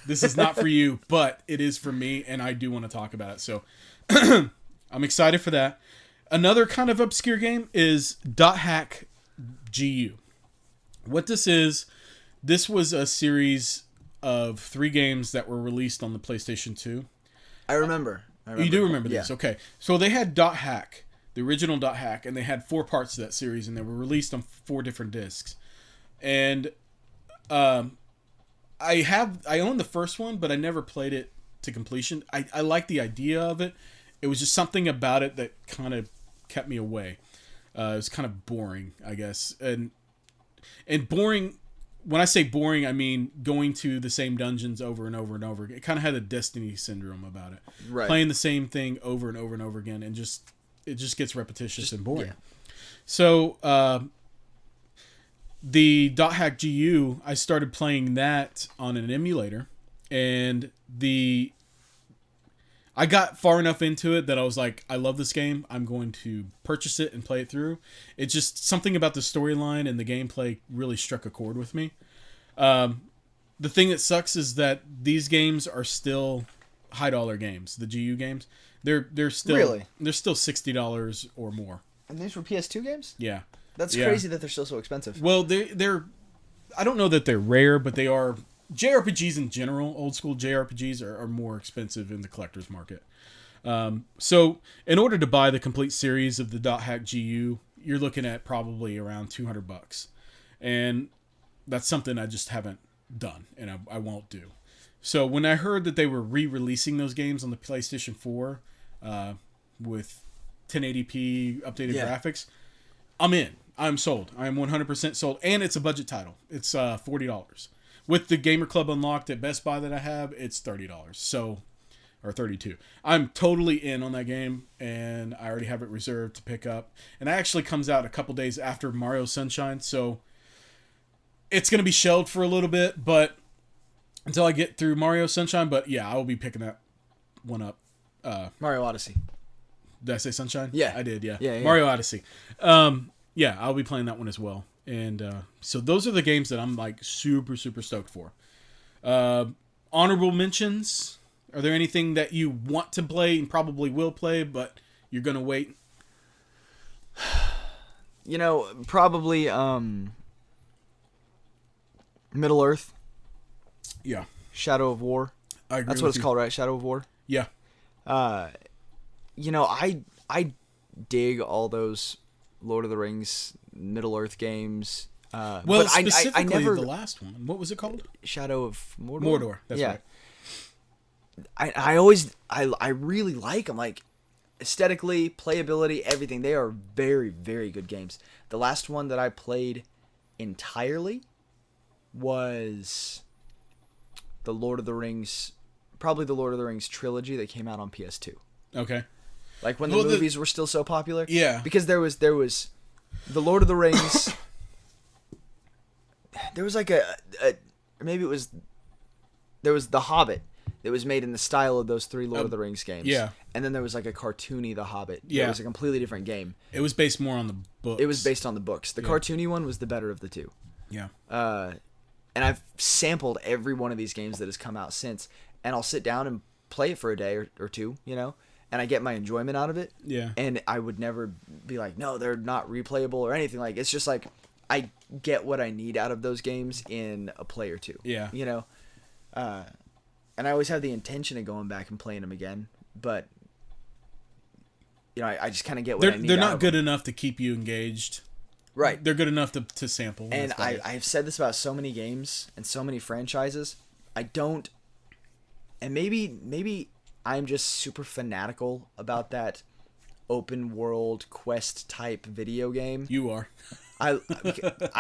This is not for you, but it is for me, and I do want to talk about it. So I'm excited for that. Another kind of obscure game is .hack GU. What this was a series of 3 games that were released on the PlayStation 2. I remember. You do remember this, okay. So they had .hack, the original .hack, and they had 4 parts to that series, and they were released on 4 different discs. And I own the first one, but I never played it to completion. I like the idea of it. It was just something about it that kind of kept me away. It was kind of boring, I guess. And boring, when I say boring, I mean going to the same dungeons over and over and over. It kind of had a Destiny syndrome about it. Right. Playing the same thing over and over and over again, and it just gets repetitious and boring. Yeah. So the .hack GU, I started playing that on an emulator, and I got far enough into it that I was like, I love this game. I'm going to purchase it and play it through. It's just something about the storyline and the gameplay really struck a chord with me. The thing that sucks is that these games are still high dollar games. The GU games, they're still $60 or more. And these were PS2 games? Yeah, that's crazy that they're still so expensive. Well, they're I don't know that they're rare, but they are. JRPGs in general, old school JRPGs are more expensive in the collector's market. So in order to buy the complete series of the .hack GU, you're looking at probably around $200. And that's something I just haven't done, and I won't do. So when I heard that they were re-releasing those games on the PlayStation 4 with 1080p updated graphics, I'm in. I'm sold. I'm 100% sold. And it's a budget title. It's $40. With the Gamer Club Unlocked at Best Buy that I have, it's $30. So, or $32. I'm totally in on that game, and I already have it reserved to pick up. And that actually comes out a couple days after Mario Sunshine, so it's going to be shelved for a little bit, but until I get through Mario Sunshine. But yeah, I will be picking that one up. Mario Odyssey. Did I say Sunshine? Yeah. I did, yeah. Yeah. Mario Odyssey. Yeah, I'll be playing that one as well. And so those are the games that I'm like super, super stoked for. Honorable mentions. Are there anything that you want to play and probably will play, but you're going to wait? Probably Middle Earth, Yeah. Shadow of War. I agree That's what it's called, right? Shadow of War. Yeah. I dig all those Lord of the Rings, Middle Earth games. Well, but specifically I never the last one. What was it called? Shadow of Mordor. Mordor. That's yeah. right. I really like them. Like aesthetically, playability, everything. They are very, very good games. The last one that I played entirely was the Lord of the Rings, probably the Lord of the Rings trilogy that came out on PS2. Okay. Like when the movies were still so popular. Yeah. Because there was the Lord of the Rings. There was like maybe it was, there was The Hobbit that was made in the style of those three Lord of the Rings games. Yeah. And then there was like a cartoony The Hobbit. Yeah. It was a completely different game. It was based more on the books. It was based on the books. The cartoony one was the better of the two. Yeah. And I've sampled every one of these games that has come out since, and I'll sit down and play it for a day or two, and I get my enjoyment out of it. Yeah. And I would never be like, no, they're not replayable or anything. Like, it's just like I get what I need out of those games in a play or two. Yeah. And I always have the intention of going back and playing them again, but I just kind of get what I need. They're not good enough to keep you engaged. Right. They're good enough to sample. And I've said this about so many games and so many franchises. I don't, and maybe I'm just super fanatical about that open world quest type video game. You are. I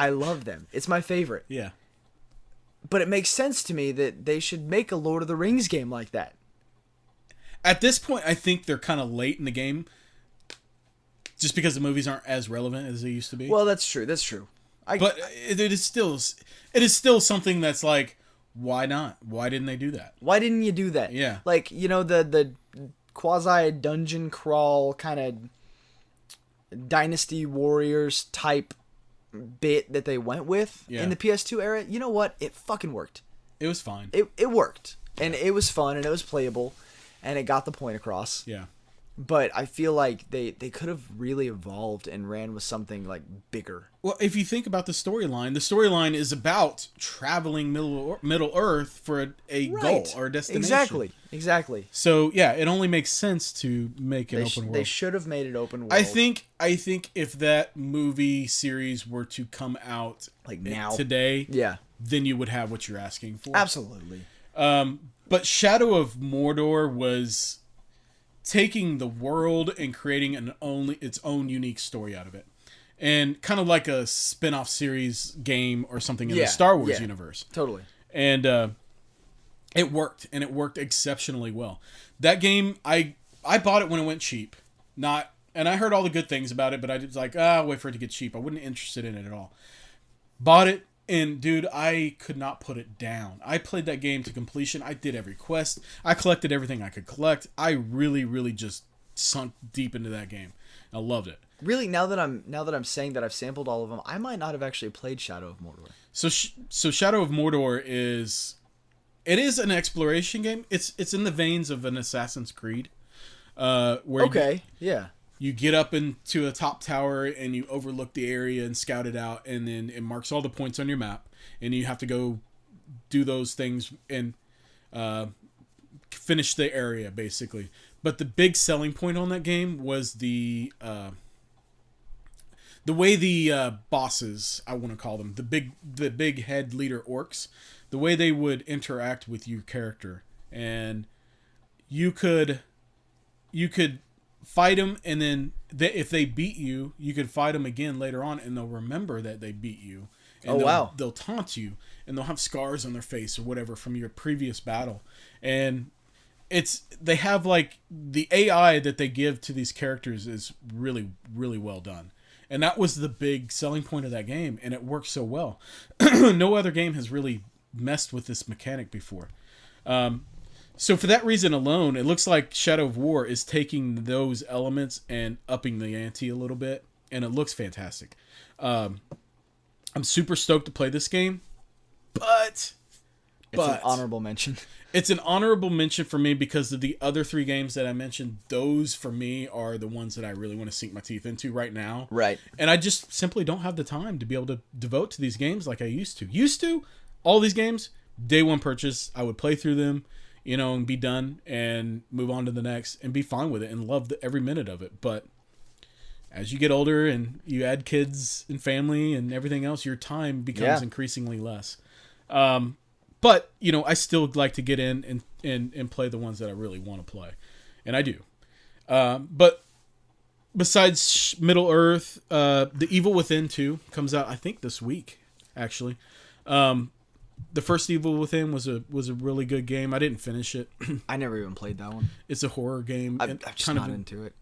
love them. It's my favorite. Yeah. But it makes sense to me that they should make a Lord of the Rings game like that. At this point, I think they're kind of late in the game. Just because the movies aren't as relevant as they used to be. Well, that's true. But it is still something that's like, why not? Why didn't they do that? Why didn't you do that? Yeah. Like, the quasi dungeon crawl kind of Dynasty Warriors type bit that they went with in the PS2 era. You know what? It fucking worked. It was fine. It worked. And it was fun and it was playable and it got the point across. Yeah. But I feel like they could have really evolved and ran with something like bigger. Well, if you think about the storyline is about traveling Middle Earth for a goal or a destination. Exactly. So yeah, it only makes sense to make an open world. They should have made it open world. I think if that movie series were to come out like now today, yeah, then you would have what you're asking for. Absolutely. But Shadow of Mordor was taking the world and creating its own unique story out of it. And kind of like a spin-off series game or something in the Star Wars universe. Totally. And it worked, and it worked exceptionally well. That game, I bought it when it went cheap. And I heard all the good things about it, but I was like, wait for it to get cheap. I wasn't interested in it at all. Bought it, and dude, I could not put it down. I played that game to completion. I did every quest. I collected everything I could collect. I really, really just sunk deep into that game. I loved it. Really, now that I'm saying that I've sampled all of them, I might not have actually played Shadow of Mordor. So Shadow of Mordor is an exploration game. It's in the veins of an Assassin's Creed. You get up into a top tower and you overlook the area and scout it out, and then it marks all the points on your map, and you have to go do those things and finish the area basically. But the big selling point on that game was the way the bosses, I want to call them, the big head leader orcs, the way they would interact with your character, and you could fight them, and then if they beat you, you could fight them again later on, and they'll remember that they beat you. And they'll taunt you, and they'll have scars on their face or whatever from your previous battle. And they have like the AI that they give to these characters is really, really well done. And that was the big selling point of that game, and it works so well. No other game has really messed with this mechanic before. So for that reason alone, it looks like Shadow of War is taking those elements and upping the ante a little bit, and it looks fantastic. I'm super stoked to play this game, but it's an honorable mention. It's an honorable mention for me because of the other 3 games that I mentioned. Those for me are the ones that I really want to sink my teeth into right now. Right. And I just simply don't have the time to be able to devote to these games like I used to. All these games, day one purchase, I would play through them, and be done and move on to the next and be fine with it and love every minute of it. But as you get older and you add kids and family and everything else, your time becomes increasingly less. But, I still like to get in and play the ones that I really want to play. And I do. But besides Middle Earth, The Evil Within 2 comes out, I think, this week, actually. The first Evil Within was a really good game. I didn't finish it. I never even played that one. It's a horror game. I'm just not into it.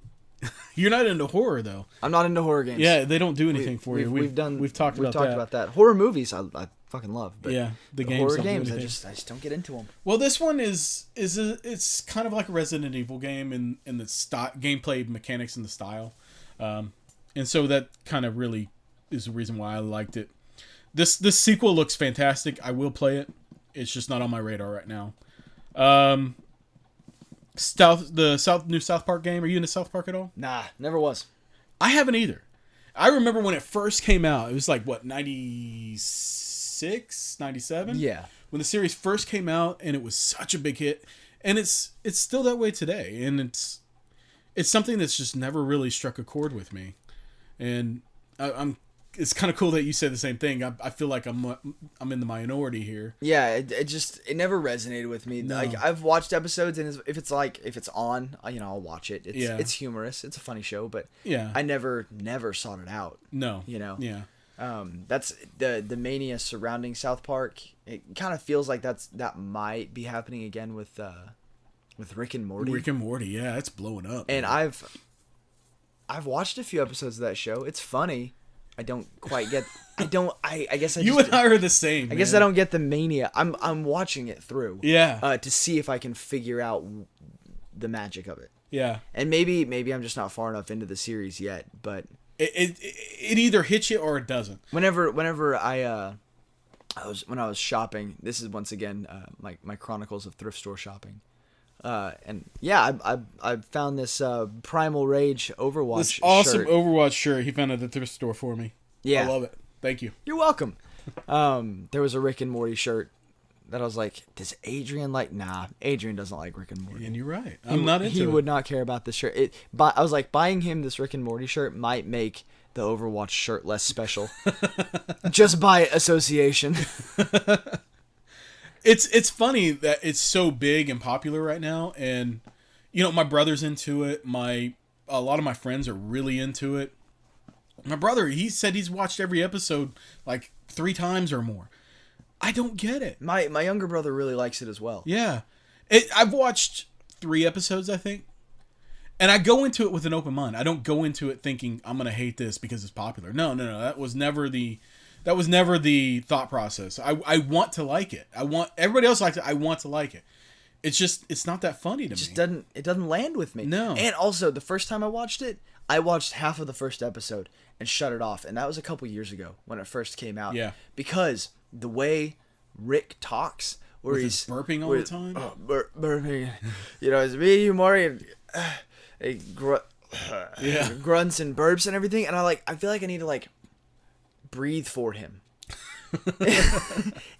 You're not into horror, though. I'm not into horror games. Yeah, they don't do anything for you. We've talked about that. Horror movies, I fucking love. But the games horror games, I just don't get into them. Well, this one it's kind of like a Resident Evil game in the gameplay mechanics and the style, and so that kind of really is the reason why I liked it. This sequel looks fantastic. I will play it. It's just not on my radar right now. New South Park game. Are you into South Park at all? Nah, never was. I haven't either. I remember when it first came out. It was like, what, 96, 97? Yeah. When the series first came out, and it was such a big hit. And it's still that way today. And it's something that's just never really struck a chord with me. And it's kind of cool that you said the same thing. I feel like I'm in the minority here. Yeah, it never resonated with me. No. Like, I've watched episodes, and if it's on, I'll watch it. It's humorous. It's a funny show, but I never sought it out. No. Yeah. That's the mania surrounding South Park. It kind of feels like that might be happening again with Rick and Morty. Rick and Morty, yeah, it's blowing up. And man. I've watched a few episodes of that show. It's funny. I don't quite get. I guess you and I are the same. I guess I don't get the mania. I'm watching it through. Yeah. To see if I can figure out the magic of it. Yeah. And maybe I'm just not far enough into the series yet. But it either hits you or it doesn't. Whenever I was shopping, this is once again my chronicles of thrift store shopping. And yeah, I found this Primal Rage Overwatch this awesome shirt. Overwatch shirt he found at the thrift store for me. Yeah, I love it. Thank you. You're welcome. There was a Rick and Morty shirt that I was like, does Adrian like? Nah, Adrian doesn't like Rick and Morty. And you're right. I'm not into it. He would not care about this shirt. I was like, buying him this Rick and Morty shirt might make the Overwatch shirt less special, just by association. It's funny that it's so big and popular right now, and my brother's into it. A lot of my friends are really into it. My brother, he said he's watched every episode like 3 times or more. I don't get it. My younger brother really likes it as well. Yeah, I've watched 3 episodes, I think, and I go into it with an open mind. I don't go into it thinking I'm gonna hate this because it's popular. No. That was never the thought process. I want to like it. Everybody else likes it. I want to like it. It's not that funny to me. It doesn't land with me. No. And also, the first time I watched it, I watched half of the first episode and shut it off. And that was a couple years ago when it first came out. Yeah. Because the way Rick talks, where With he's his burping all the time. Burping. It's me, Maury, and grunts and burps and everything. And I feel like I need to breathe for him.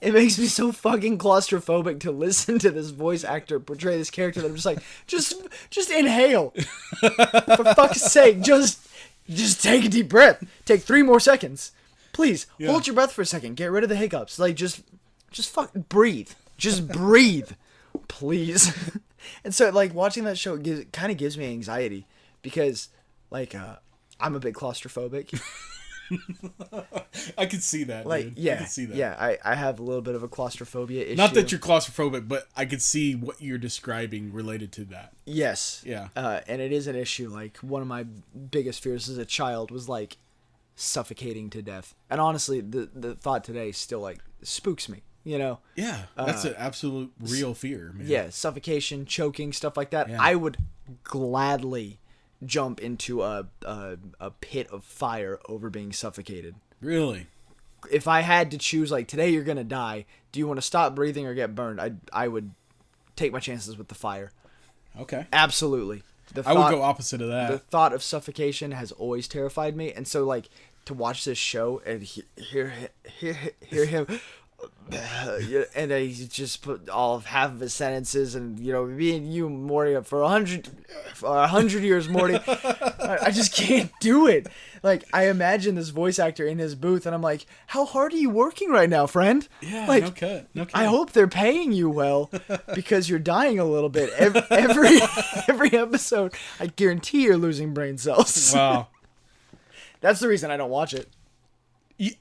It makes me so fucking claustrophobic to listen to this voice actor portray this character that I'm just like, just inhale. For fuck's sake, just take a deep breath. Take 3 more seconds. Please, hold your breath for a second. Get rid of the hiccups. Just fucking breathe. Just breathe. Please. And so, watching that show kind of gives me anxiety because, I'm a bit claustrophobic. I could see that. Dude. Yeah, I could see that. Yeah. I have a little bit of a claustrophobia issue. Not that you're claustrophobic, but I could see what you're describing related to that. Yes. Yeah. And it is an issue. One of my biggest fears as a child was suffocating to death. And honestly, the thought today still spooks me. Yeah, that's an absolute real fear, man. Yeah, suffocation, choking, stuff like that. Yeah. I would gladly jump into a pit of fire over being suffocated. Really? If I had to choose, today you're gonna die, do you want to stop breathing or get burned? I would take my chances with the fire. Okay. Absolutely. I would go opposite of that. The thought of suffocation has always terrified me, and so like to watch this show and hear him, and he just put all of half of his sentences, and me and you, Morty, for 100 years, Morty, I just can't do it. Like, I imagine this voice actor in his booth, and I'm like, how hard are you working right now, friend? Yeah, like, no cut. I hope they're paying you well, because you're dying a little bit every episode. I guarantee you're losing brain cells. Wow. That's the reason I don't watch it. Yeah,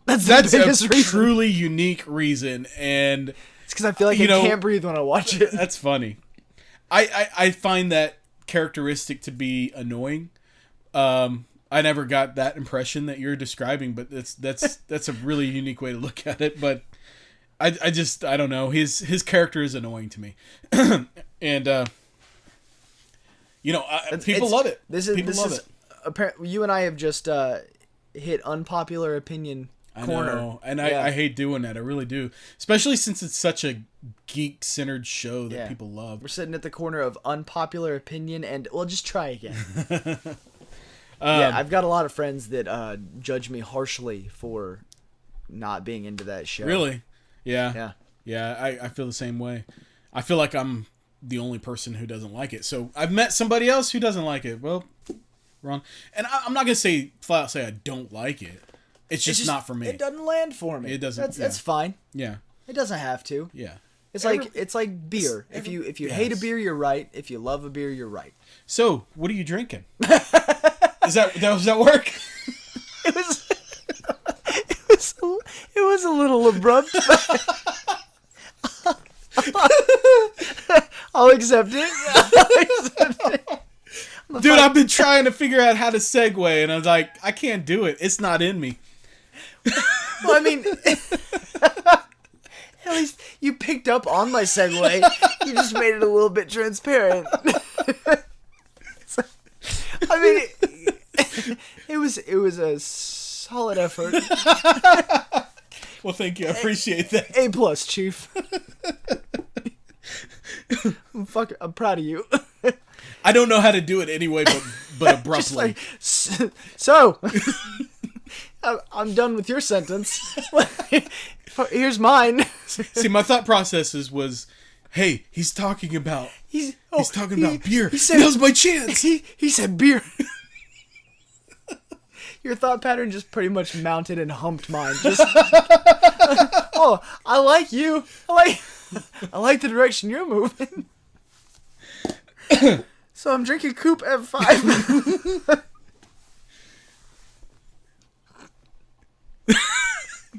That's a reason. truly unique reason, and it's because I feel like I can't breathe when I watch it. That's funny. I find that characteristic to be annoying. I never got that impression that you're describing, but that's a really unique way to look at it. But I don't know. His character is annoying to me, and people love it. People love it. Apparently, you and I have just hit unpopular opinion corner. I know, and I hate doing that. I really do, especially since it's such a geek-centered show that people love. We're sitting at the corner of unpopular opinion, and well, just try again. I've got a lot of friends that judge me harshly for not being into that show. Really? Yeah. I feel the same way. I feel like I'm the only person who doesn't like it. So I've met somebody else who doesn't like it. Well, wrong. And I'm not gonna flat out say I don't like it. It's just not for me. It doesn't land for me. It doesn't. That's fine. Yeah. It doesn't have to. Yeah. It's like beer. If you hate a beer, you're right. If you love a beer, you're right. So, what are you drinking? Does that work? It was a little abrupt. I'll accept it. Dude, I've been trying to figure out how to segue, and I was like, I can't do it. It's not in me. Well, I mean, at least you picked up on my segue. You just made it a little bit transparent. I mean, it was a solid effort. Well, thank you. I appreciate that. A+, Chief. I'm proud of you. I don't know how to do it anyway, but abruptly. So, I'm done with your sentence. Here's mine. See, my thought processes was, hey, he's talking about beer. He said, now's my chance. He said beer. Your thought pattern just pretty much mounted and humped mine. Just, oh, I like you. I like the direction you're moving. So I'm drinking Coop F5.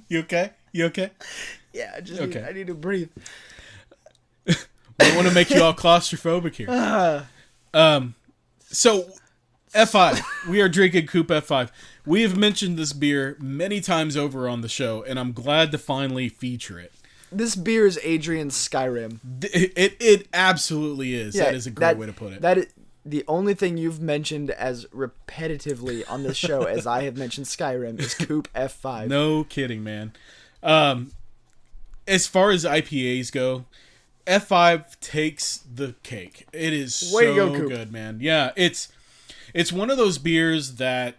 You okay? Yeah, I need to breathe. I don't want to make you all claustrophobic here. So, F5. We are drinking Coop F5. We have mentioned this beer many times over on the show, and I'm glad to finally feature it. This beer is Adrian's Skyrim. It absolutely is. Yeah, that is a great way to put it. That is the only thing you've mentioned as repetitively on this show as I have mentioned Skyrim is Coop F5. No kidding, man. As far as IPAs go, F5 takes the cake. It is so good, man. Yeah, it's one of those beers that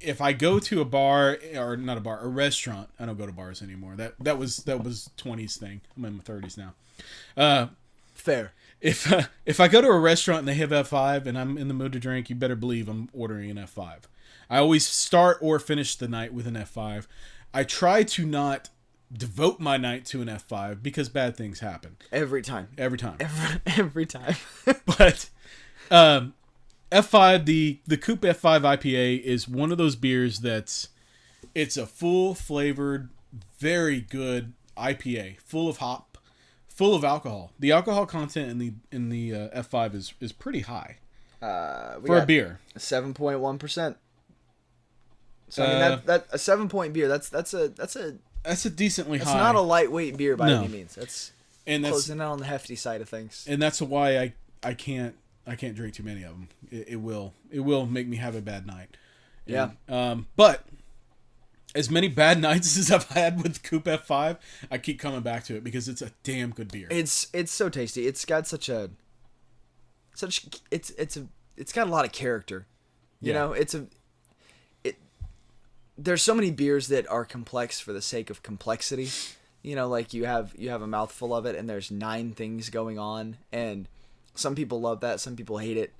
if I go to a bar, or not a bar, a restaurant, I don't go to bars anymore. That was 20s thing. I'm in my 30s now. Fair. If I go to a restaurant and they have F5 and I'm in the mood to drink, you better believe I'm ordering an F5. I always start or finish the night with an F5. I try to not devote my night to an F5 because bad things happen. Every time. Every time. But F5, the Coop F5 IPA is one of those beers it's a full flavored, very good IPA, full of hop, full of alcohol. The alcohol content in the F5 is pretty high for a beer. 7.1%. So I mean that a 7-point beer. That's a decently high. It's not a lightweight beer by any means. That's closing out on the hefty side of things. And that's why I can't drink too many of them. It will make me have a bad night. Yeah. But as many bad nights as I've had with Coop F5, I keep coming back to it because it's a damn good beer. It's so tasty. It's got it's got a lot of character. You know, there's so many beers that are complex for the sake of complexity. You know, like you have a mouthful of it and there's 9 things going on, and some people love that, some people hate it.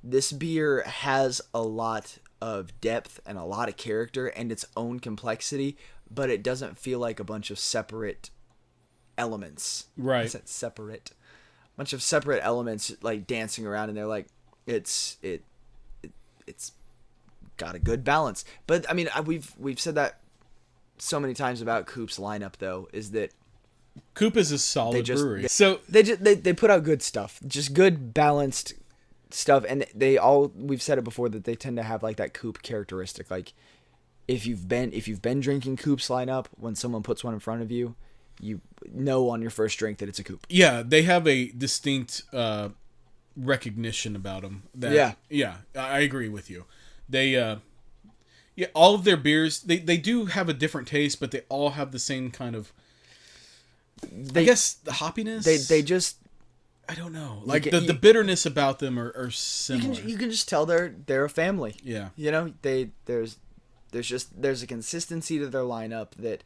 This beer has a lot of depth and a lot of character and its own complexity, but it doesn't feel like a bunch of separate elements. Right. I said separate. A bunch of separate elements like dancing around in there. Like it's got a good balance. But I mean, we've said that so many times about Coop's lineup, though, is that Coop is a solid brewery. They put out good stuff, just good balanced stuff, and we've said it before that they tend to have like that Coop characteristic. Like if you've been drinking Coop's lineup, when someone puts one in front of you, you know on your first drink that it's a Coop. Yeah, they have a distinct recognition about them. Yeah, I agree with you. They all of their beers, they do have a different taste, but they all have the same kind of, I guess, the hoppiness. They just, I don't know, like the bitterness about them are similar. You can just tell they're a family. Yeah, you know, there's a consistency to their lineup that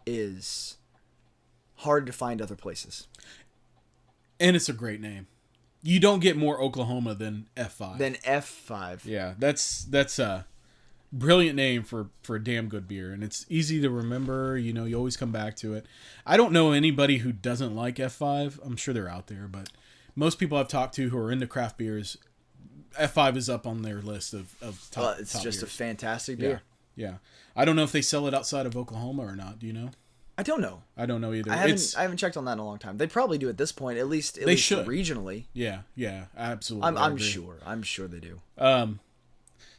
is hard to find other places. And it's a great name. You don't get more Oklahoma than F5. Yeah, that's a brilliant name for a damn good beer, and it's easy to remember. You know, you always come back to it. I don't know anybody who doesn't like F5. I'm sure they're out there, but most people I've talked to who are into craft beers, F5 is up on their list of top. It's top just beers. A fantastic beer. Yeah. I don't know if they sell it outside of Oklahoma or not. Do you know? I don't know. I don't know either. I haven't checked on that in a long time. They probably do at this point, at least should. Regionally. Yeah, absolutely. I'm sure they do.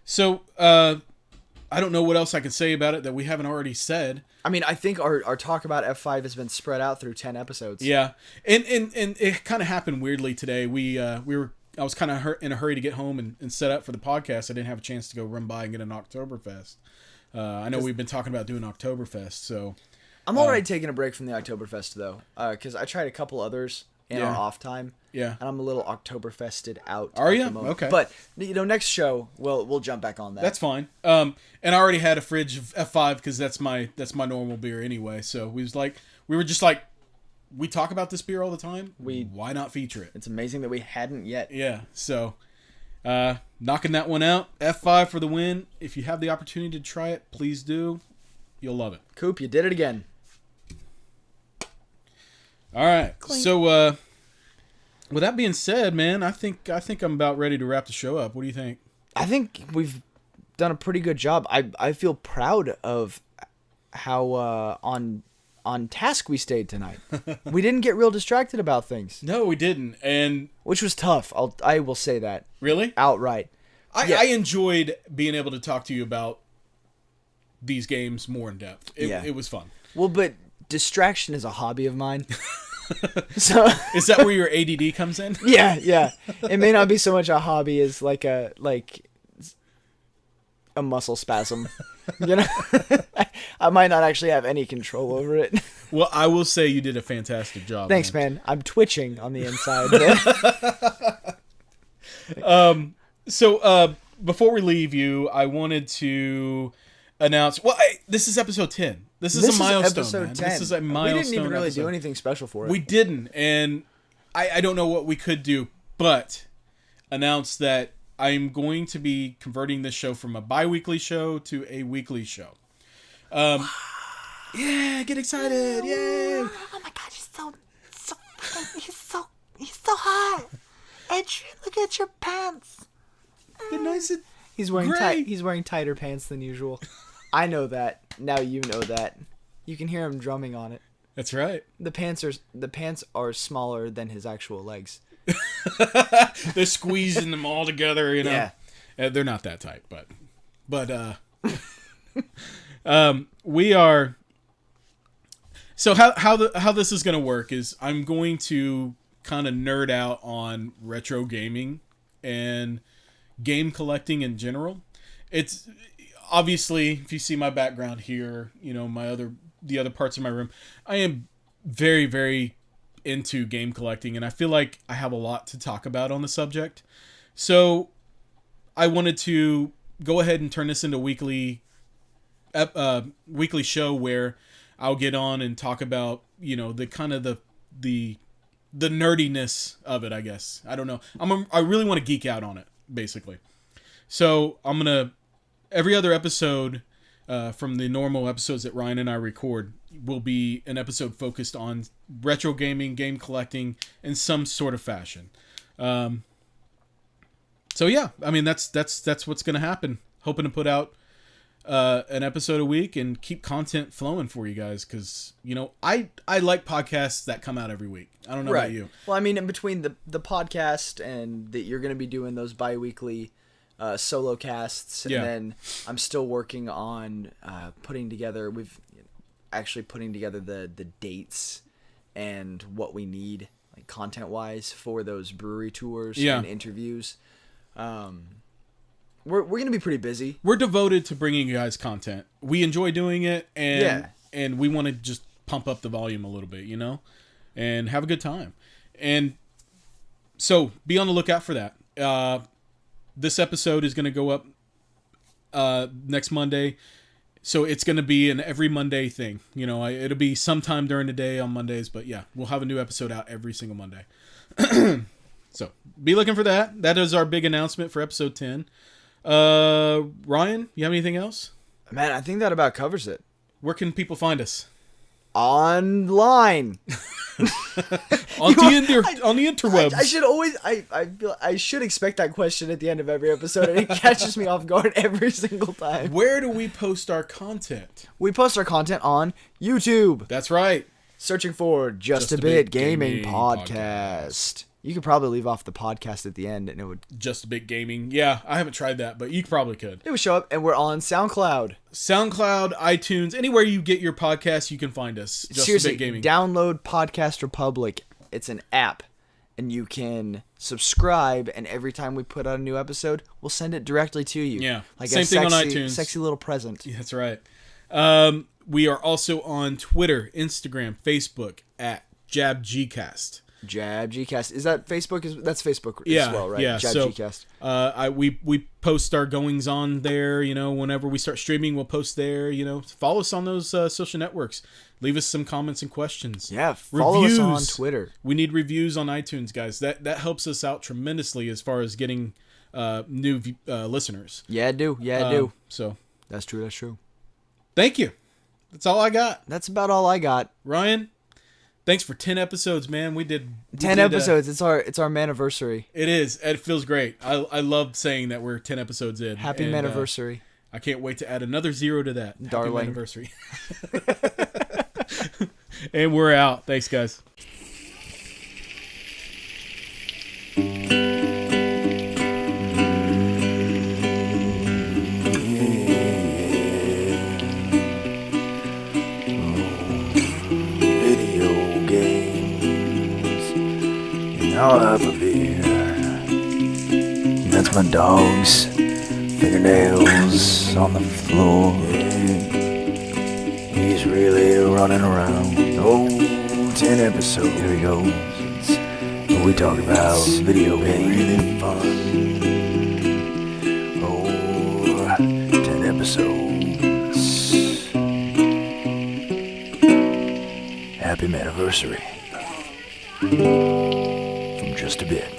So I don't know what else I can say about it that we haven't already said. I mean, I think our talk about F5 has been spread out through 10 episodes. Yeah, and it kind of happened weirdly today. I was kind of in a hurry to get home and set up for the podcast. I didn't have a chance to go run by and get an Oktoberfest. I know we've been talking about doing Oktoberfest, so I'm already taking a break from the Oktoberfest though, because I tried a couple others in our off time. Yeah, and I'm a little Oktoberfested out. Are you? Okay. But next show we'll jump back on that. That's fine. And I already had a fridge of F5 because that's my normal beer anyway. So we were just like, we talk about this beer all the time. Why not feature it? It's amazing that we hadn't yet. Yeah. So, knocking that one out. F5 for the win. If you have the opportunity to try it, please do. You'll love it. Coop, you did it again. All right. Clink. So, with that being said, man, I think I'm about ready to wrap the show up. What do you think? I think we've done a pretty good job. I feel proud of how on task we stayed tonight. We didn't get real distracted about things. No, we didn't, and which was tough. I will say that. Really? Outright. I enjoyed being able to talk to you about these games more in depth. It was fun. Well, but distraction is a hobby of mine. So is that where your ADD comes in? Yeah. It may not be so much a hobby as like a muscle spasm. You know, I might not actually have any control over it. Well, I will say you did a fantastic job. Thanks, man. I'm twitching on the inside. So before we leave you, I wanted to announce. Well, this is episode 10. This is a milestone, man. 10. This is a milestone. We didn't even really episode. do anything special for it. We didn't, and I don't know what we could do, but announce that I'm going to be converting this show from a bi-weekly show to a weekly show. Yeah, get excited! Yay! Oh my God, he's so hot. Adrian, look at your pants. They're nice and He's wearing gray. He's wearing tighter pants than usual. I know that. Now you know that. You can hear him drumming on it. That's right. The pants are smaller than his actual legs. They're squeezing them all together, you know. Yeah. They're not that tight, but we are. So how this is going to work is I'm going to kind of nerd out on retro gaming and game collecting in general. It's obviously, if you see my background here, the other parts of my room, I am very, very into game collecting, and I feel like I have a lot to talk about on the subject. So I wanted to go ahead and turn this into weekly show where I'll get on and talk about, the kind of the nerdiness of it, I guess. I don't know. I really want to geek out on it, basically. So I'm going to, every other episode from the normal episodes that Ryan and I record will be an episode focused on retro gaming, game collecting, in some sort of fashion. So yeah, I mean, that's what's going to happen. Hoping to put out an episode a week and keep content flowing for you guys, because I like podcasts that come out every week. I don't know about you. Well, I mean, in between the podcast and that you're going to be doing those bi-weekly solo casts, and then I'm still working on putting together the dates and what we need, like, content wise, for those brewery tours and interviews. We're going to be pretty busy. We're devoted to bringing you guys content. We enjoy doing it, and we want to just pump up the volume a little bit, and have a good time. And so be on the lookout for that. This episode is going to go up next Monday. So it's going to be an every Monday thing. It'll be sometime during the day on Mondays, but yeah, we'll have a new episode out every single Monday. So be looking for that. That is our big announcement for episode 10. Ryan, you have anything else? Man, I think that about covers it. Where can people find us? Online. on the interwebs. I should expect that question at the end of every episode, and it catches me off guard every single time. Where do we post our content? We post our content on YouTube. That's right. Searching for Just a Bit Gaming Podcast. You could probably leave off the podcast at the end, and it would... Just a Bit Gaming. Yeah, I haven't tried that, but you probably could. It would show up, and we're on SoundCloud. SoundCloud, iTunes, anywhere you get your podcasts, you can find us. Just Seriously, a Bit Gaming. Download Podcast Republic. It's an app, and you can subscribe, and every time we put out a new episode, we'll send it directly to you. Yeah, like same thing on iTunes. Sexy little present. Yeah, that's right. We are also on Twitter, Instagram, Facebook at JabGcast. JabGcast. Is that Facebook? That's Facebook as well, right? Yeah, JabGcast. So, we post our goings on there, whenever we start streaming, we'll post there, Follow us on those social networks. Leave us some comments and questions. Yeah, follow us on Twitter. We need reviews on iTunes, guys. That helps us out tremendously as far as getting new listeners. Yeah, I do. So That's true. Thank you. That's all I got. That's about all I got. Ryan, thanks for 10 episodes, man. We did 10 episodes. It's our Manniversary. It is. It feels great. I love saying that we're 10 episodes in. Happy Manniversary. I can't wait to add another 0 to that. Darling. Happy Manniversary. And we're out. Thanks, guys. I'll have a beer. That's my dog's fingernails on the floor. He's really running around. 10 episodes. Here he goes. We talk about video games. Really fun. 10 episodes. Happy Manniversary. Just a bit.